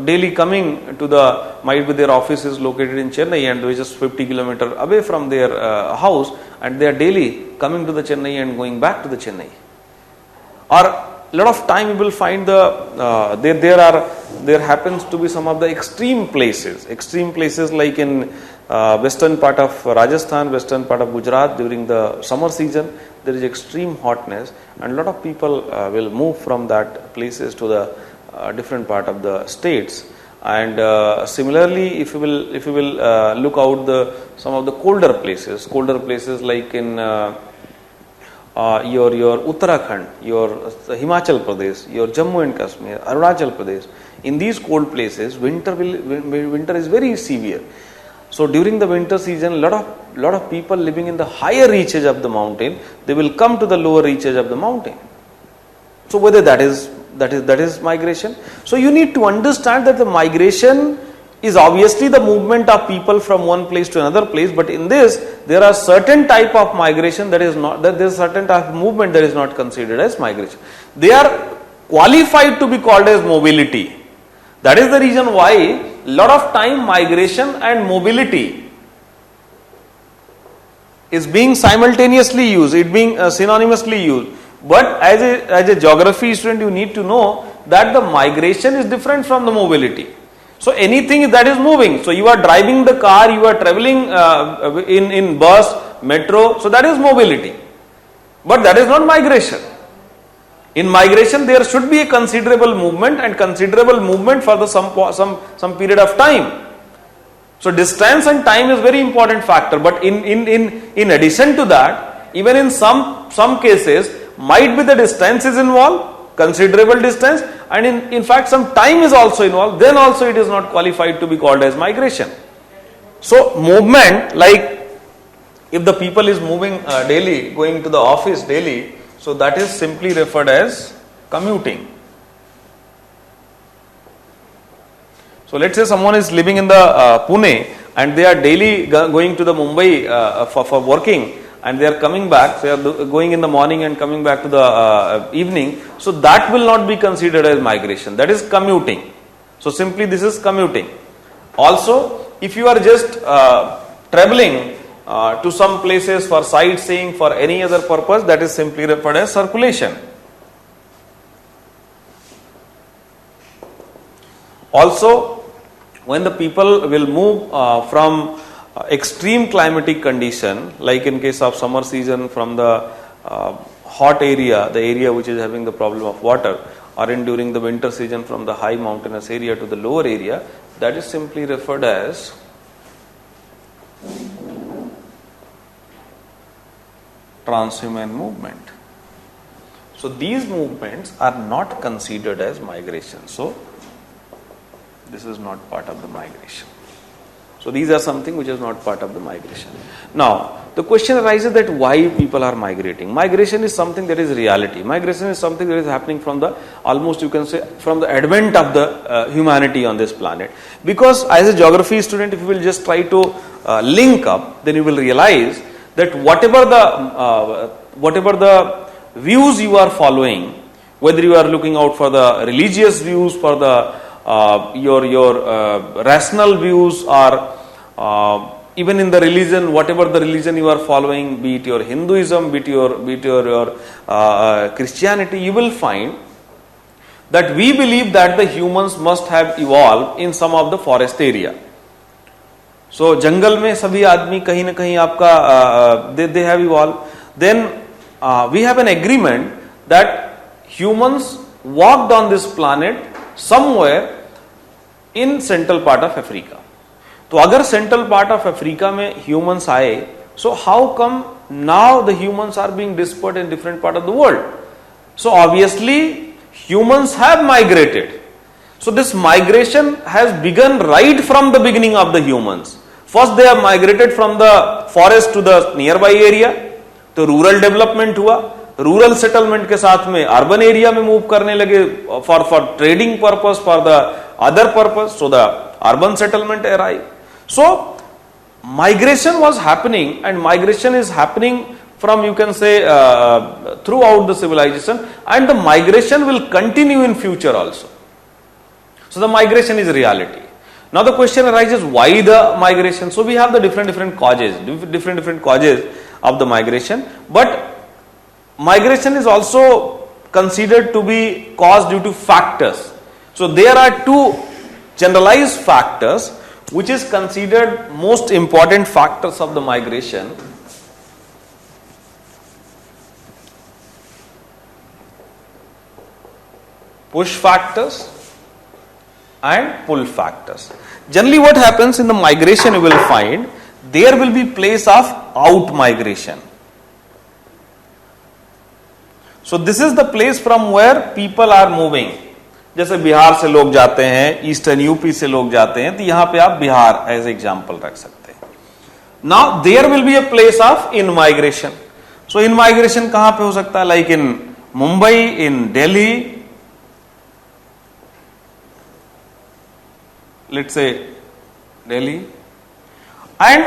daily coming to the, might be their office is located in Chennai and they are just 50 kilometers away from their house and they are daily coming to the Chennai and going back to the Chennai. Or a lot of time you will find there happens to be some of the extreme places like in western part of Rajasthan, western part of Gujarat during the summer season. There is extreme hotness and a lot of people will move from that places to the different part of the states. And similarly, if you will look out some of the colder places like in your Uttarakhand, your Himachal Pradesh, your Jammu and Kashmir, Arunachal Pradesh. In these cold places, winter is very severe. So during the winter season, lot of people living in the higher reaches of the mountain, they will come to the lower reaches of the mountain. So whether that is migration. So you need to understand that the migration is obviously the movement of people from one place to another place, but in this there are certain type of migration that is not, that there is certain type of movement that is not considered as migration. They are qualified to be called as mobility. That is the reason why lot of time migration and mobility is being simultaneously used, it being synonymously used. But as a geography student, you need to know that the migration is different from the mobility. So anything that is moving, so you are driving the car, you are traveling in bus, metro, so that is mobility. But that is not migration. In migration, there should be a considerable movement and considerable movement for the some period of time. So distance and time is very important factor. But in addition to that, even in some cases, might be the distance is involved, considerable distance, and in fact some time is also involved. Then also it is not qualified to be called as migration. So movement, like if the people is moving daily, going to the office daily, so that is simply referred as commuting. So let's say someone is living in the Pune and they are daily going to the Mumbai for working and they are coming back, they are going in the morning and coming back to the evening. So that will not be considered as migration. That is commuting. So simply this is commuting. Also, if you are just traveling to some places for sightseeing, for any other purpose, that is simply referred as circulation. Also, when the people will move from extreme climatic condition, like in case of summer season from the hot area, the area which is having the problem of water, or in during the winter season from the high mountainous area to the lower area, that is simply referred as transhuman movement. So these movements are not considered as migration. So this is not part of the migration. So these are something which is not part of the migration. Now the question arises that why people are migrating. Migration is something that is reality. Migration is something that is happening from the, almost you can say, from the advent of the humanity on this planet. Because as a geography student, if you will just try to link up, then you will realize that whatever the whatever the views you are following, whether you are looking out for the religious views, for the your rational views, or even in the religion, whatever the religion you are following, be it your Hinduism, be it your Christianity, you will find that we believe that the humans must have evolved in some of the forest area. So जंगल में सभी आदमी कहीं ना कहीं आपका they have evolved. Then we have an agreement that humans walked on this planet somewhere in central part of Africa. तो अगर central part of Africa में ह्यूमंस आए, so how come now the humans are being dispersed in different part of the world? So obviously humans have migrated. So this migration has begun right from the beginning of the humans. First they have migrated from the forest to the nearby area. तो rural development हुआ, rural settlement के साथ में urban area में move करने लगे for trading purpose, for the other purpose. So the urban settlement arrive. So migration was happening, and migration is happening from, you can say, throughout the civilization, and the migration will continue in future also. So the migration is reality. Now the question arises, why the migration? So we have the different causes of the migration, but migration is also considered to be caused due to factors. So there are two generalized factors which is considered most important factors of the migration. Push factors and pull factors. Generally what happens in the migration, you will find there will be place of out migration. So this is the place from where people are moving. जैसे बिहार से लोग जाते हैं, eastern UP से लोग जाते हैं, तो यहां पे आप बिहार एज एग्जांपल रख सकते हैं. Now there will be a place of in migration. So in migration कहां पे हो सकता है? Like in Mumbai, in Delhi, let's say Delhi. And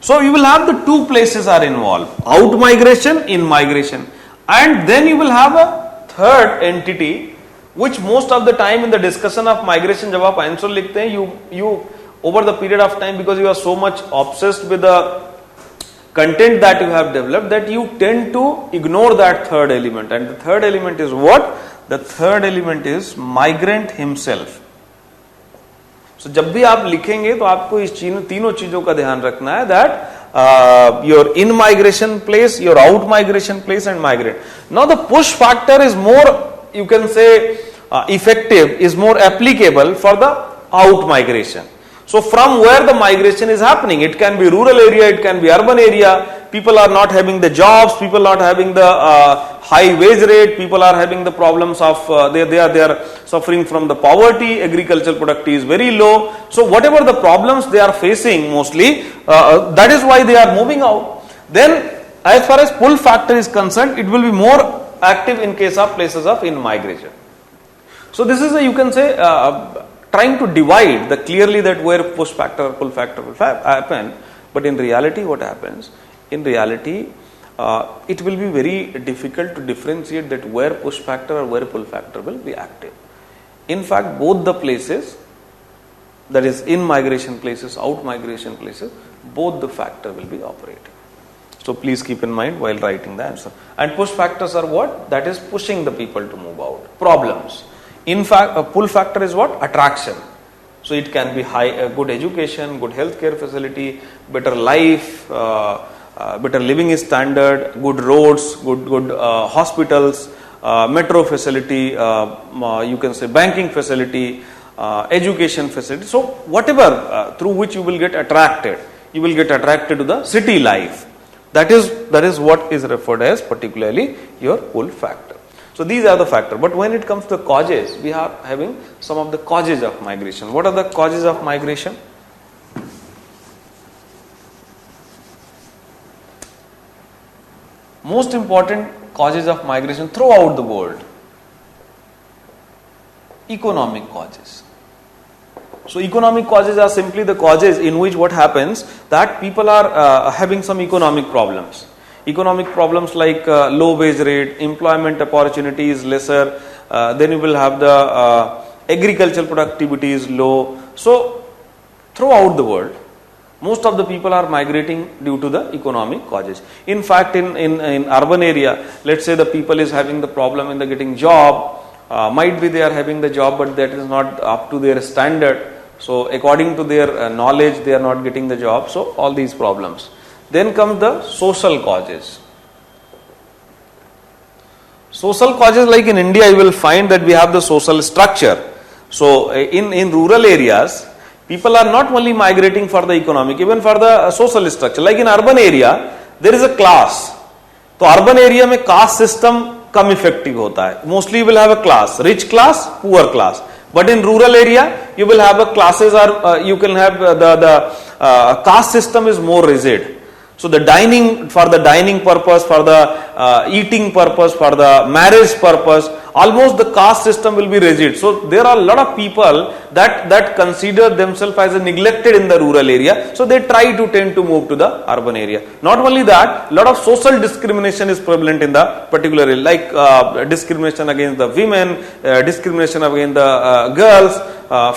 so you will have the two places are involve, out migration, in migration. And then you will have a third entity which most of the time in the discussion of migration, जब आप answer लिखते हैं, you over the period of time, because you are so much obsessed with the content that you have developed, that you tend to ignore that third element. And the third element is what? The third element is migrant himself. So जब भी आप लिखेंगे तो आपको इस तीनों चीजों का ध्यान रखना है, that your in migration place, your out migration place, and migrant. Now the push factor is more, you can say, effective, is more applicable for the out migration. So from where the migration is happening, it can be rural area, it can be urban area. People are not having the jobs, people are not having the high wage rate, people are having the problems of they are suffering from the poverty, agricultural productivity is very low. So whatever the problems they are facing mostly, that is why they are moving out. Then as far as pull factor is concerned, it will be more active in case of places of in migration. So this is a, you can say, trying to divide the clearly that where push factor or pull factor will happen. But in reality what happens? In reality it will be very difficult to differentiate that where push factor or where pull factor will be active. In fact, both the places, that is in migration places, out migration places, both the factor will be operating. So please keep in mind while writing the answer. And push factors are what? That is pushing the people to move out. Problems. In fact, a pull factor is what? Attraction. So it can be high, good education, good healthcare facility, better life, better living standard, good roads, good hospitals, metro facility, you can say banking facility, education facility. So whatever through which you will get attracted to the city life. That is what is referred as particularly your pull factor. So these are the factors. But when it comes to causes, we are having some of the causes of migration. What are the causes of migration? Most important causes of migration throughout the world. Economic causes. So economic causes are simply the causes in which what happens, that people are having some economic problems. Economic problems like low wage rate, employment opportunity is lesser, then you will have the agricultural productivity is low. So throughout the world, most of the people are migrating due to the economic causes. In fact, in urban area, let's say the people is having the problem in the getting job, might be they are having the job, but that is not up to their standard. So according to their knowledge, they are not getting the job. So all these problems. Then comes the social causes. Social causes, like in India, you will find that we have the social structure. So in rural areas, people are not only migrating for the economic, even for the social structure. Like in urban area, there is a class. So urban area में caste system कम effective होता है. Mostly you will have a class, rich class, poor class. But in rural area, you will have a classes or you can have the caste system is more rigid. So the dining, for the dining purpose, for the eating purpose, for the marriage purpose, almost the caste system will be rigid. So there are a lot of people that consider themselves as neglected in the rural area. So they try to tend to move to the urban area. Not only that, a lot of social discrimination is prevalent in the particular area, like discrimination against the women, discrimination against the girls,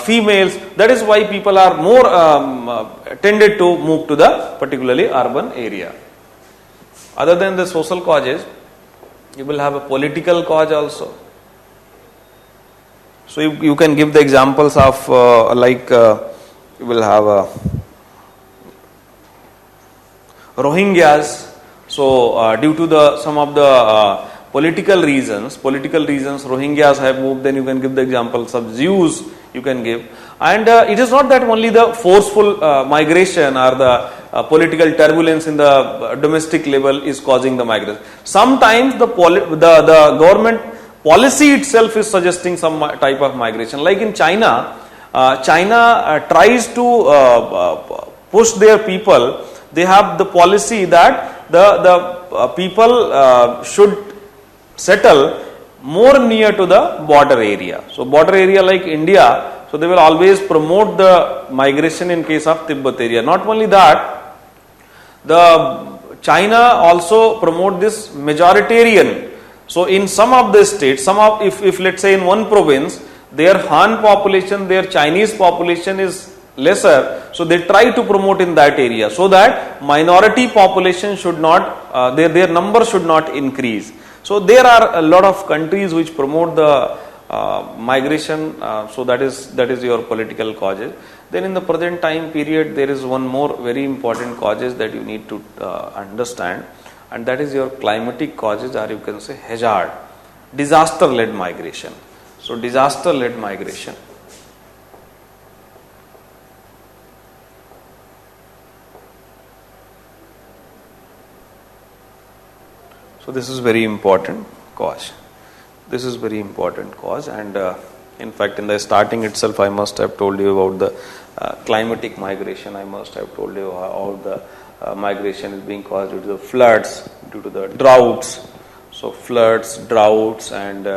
females. That is why people are more tended to move to the particularly urban area. Other than the social causes, you will have a political cause also. So you can give the examples of you will have Rohingyas. So due to the some of the political reasons, Rohingyas have moved. Then you can give the examples of Jews. You can give, and it is not that only the forceful migration or the political turbulence in the domestic level is causing the migration. Sometimes the government policy itself is suggesting some type of migration. Like in China, China tries to push their people. They have the policy that the people should settle more near to the border area. So border area like India, so they will always promote the migration in case of Tibet area. Not only that, the China also promote this majoritarian. So in some of the states, if let's say in one province, their Han population, their Chinese population is lesser, so they try to promote in that area so that minority population should not, their number should not increase. So there are a lot of countries which promote the migration. So that is your political causes. Then in the present time period, there is one more very important causes that you need to understand, and that is your climatic causes, or you can say hazard, disaster-led migration. So disaster-led migration. So this is very important cause. This is very important cause, and in fact in the starting itself I must have told you about the climatic migration. I must have told you how the migration is being caused due to the floods, due to the droughts. So floods, droughts, and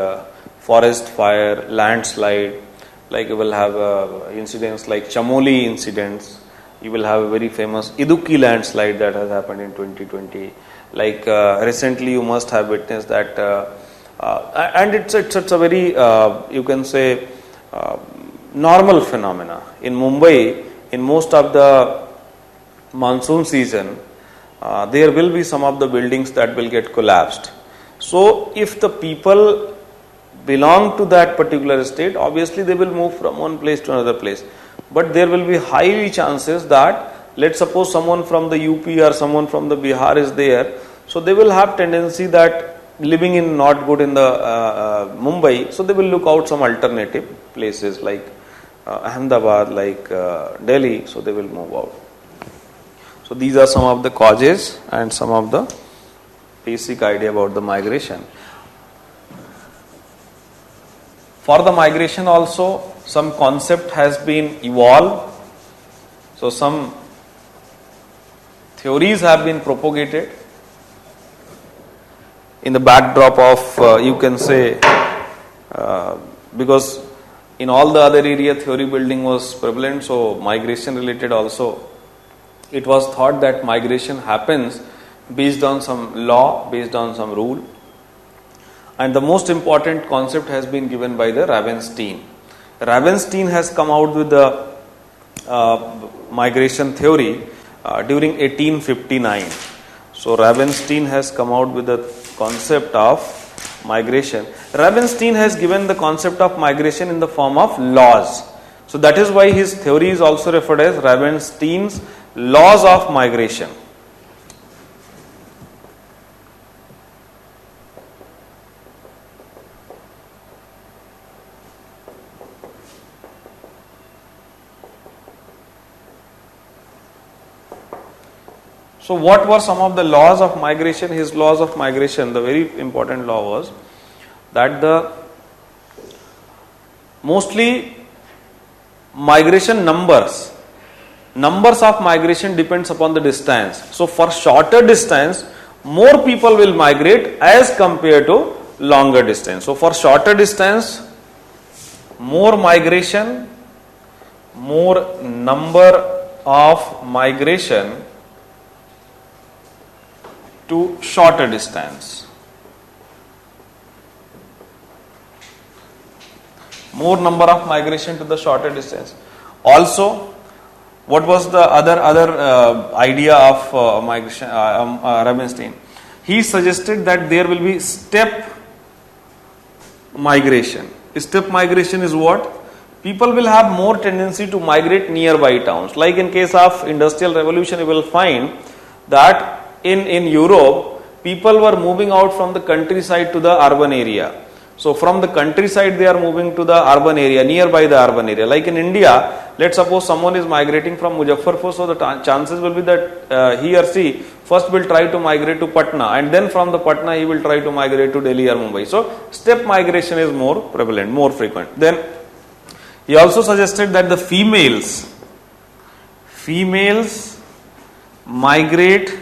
forest fire, landslide. Like you will have incidents like Chamoli incidents. You will have a very famous Idukki landslide that has happened in 2020. Like recently you must have witnessed that, and it's a very you can say normal phenomena in Mumbai. In most of the monsoon season, there will be some of the buildings that will get collapsed. So if the people belong to that particular state, obviously they will move from one place to another place. But there will be highly chances that, let's suppose someone from the UP or someone from the Bihar is there, so they will have tendency that living in not good in the Mumbai, so they will look out some alternative places like Ahmedabad, like Delhi, so they will move out. So these are some of the causes and some of the basic idea about the migration. For the migration also, some concept has been evolved. So some theories have been propagated in the backdrop of, you can say, because in all the other area theory building was prevalent, so migration related also, it was thought that migration happens based on some law, based on some rule. And the most important concept has been given by the Ravenstein. Ravenstein has come out with the migration theory during 1859. So Ravenstein has come out with the concept of migration. Ravenstein has given the concept of migration in the form of laws. So that is why his theory is also referred as Ravenstein's laws of migration. So what were some of the laws of migration? His laws of migration, the very important law was that the mostly migration numbers of migration depends upon the distance. So for shorter distance, more people will migrate as compared to longer distance. So for shorter distance, more migration, more number of migration to shorter distance. More number of migration to the shorter distance. Also, what was the other idea of migration? Ravenstein. He suggested that there will be step migration. Step migration is what? People will have more tendency to migrate nearby towns. Like in case of Industrial Revolution, you will find that in Europe, people were moving out from the countryside to the urban area. So from the countryside, they are moving to the urban area, nearby the urban area. Like in India, let's suppose someone is migrating from Muzaffarpur, so the chances will be that he or she first will try to migrate to Patna, and then from the Patna he will try to migrate to Delhi or Mumbai. So step migration is more prevalent, more frequent. Then he also suggested that the females migrate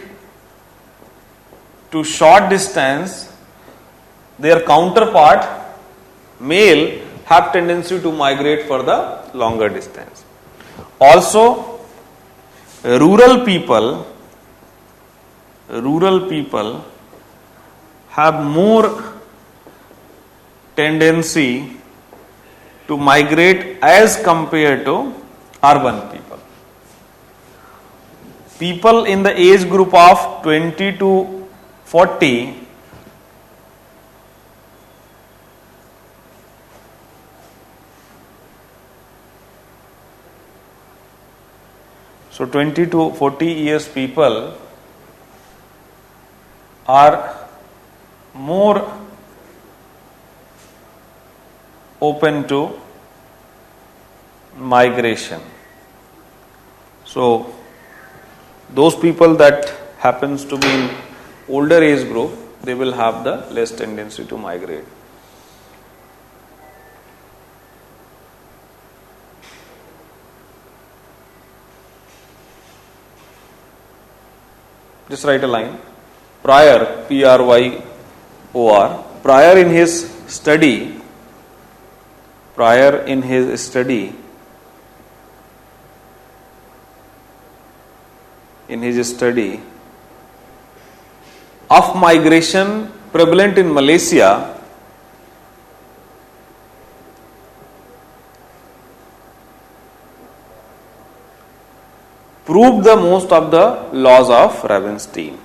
to short distance. Their counterpart, male, have tendency to migrate for the longer distance. Also, rural people have more tendency to migrate as compared to urban people. People in the age group of 20 to 40 So 20 to 40 years people are more open to migration. So those people that happens to be in older age group, they will have the less tendency to migrate. Just write a line. Prior, P-R-Y-O-R, prior in his study of migration prevalent in Malaysia, proved the most of the laws of Ravenstein.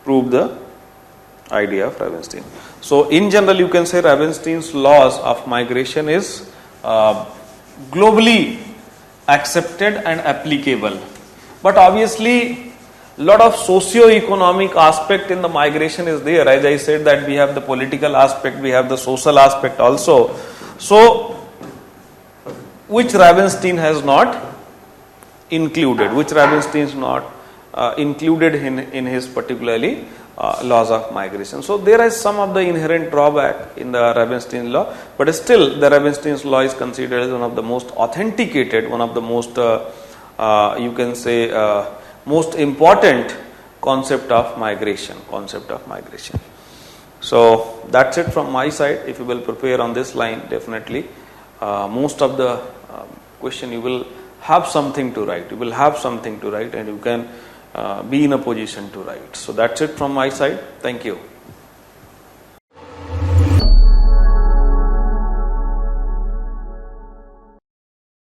Prove the idea of Ravenstein. So in general, you can say Ravenstein's laws of migration is globally accepted and applicable. But obviously, lot of socio-economic aspect in the migration is there. As I said that we have the political aspect, we have the social aspect also. So, which Ravenstein has not included, included in his particularly laws of migration. So there is some of the inherent drawback in the Ravenstein law, but still the Ravenstein's law is considered as one of the most authenticated, one of the most most important concept of migration. So that's it from my side. If you will prepare on this line, definitely most of the question you will have something to write. You will have something to write, and you can be in a position to write. So that's it from my side. Thank you.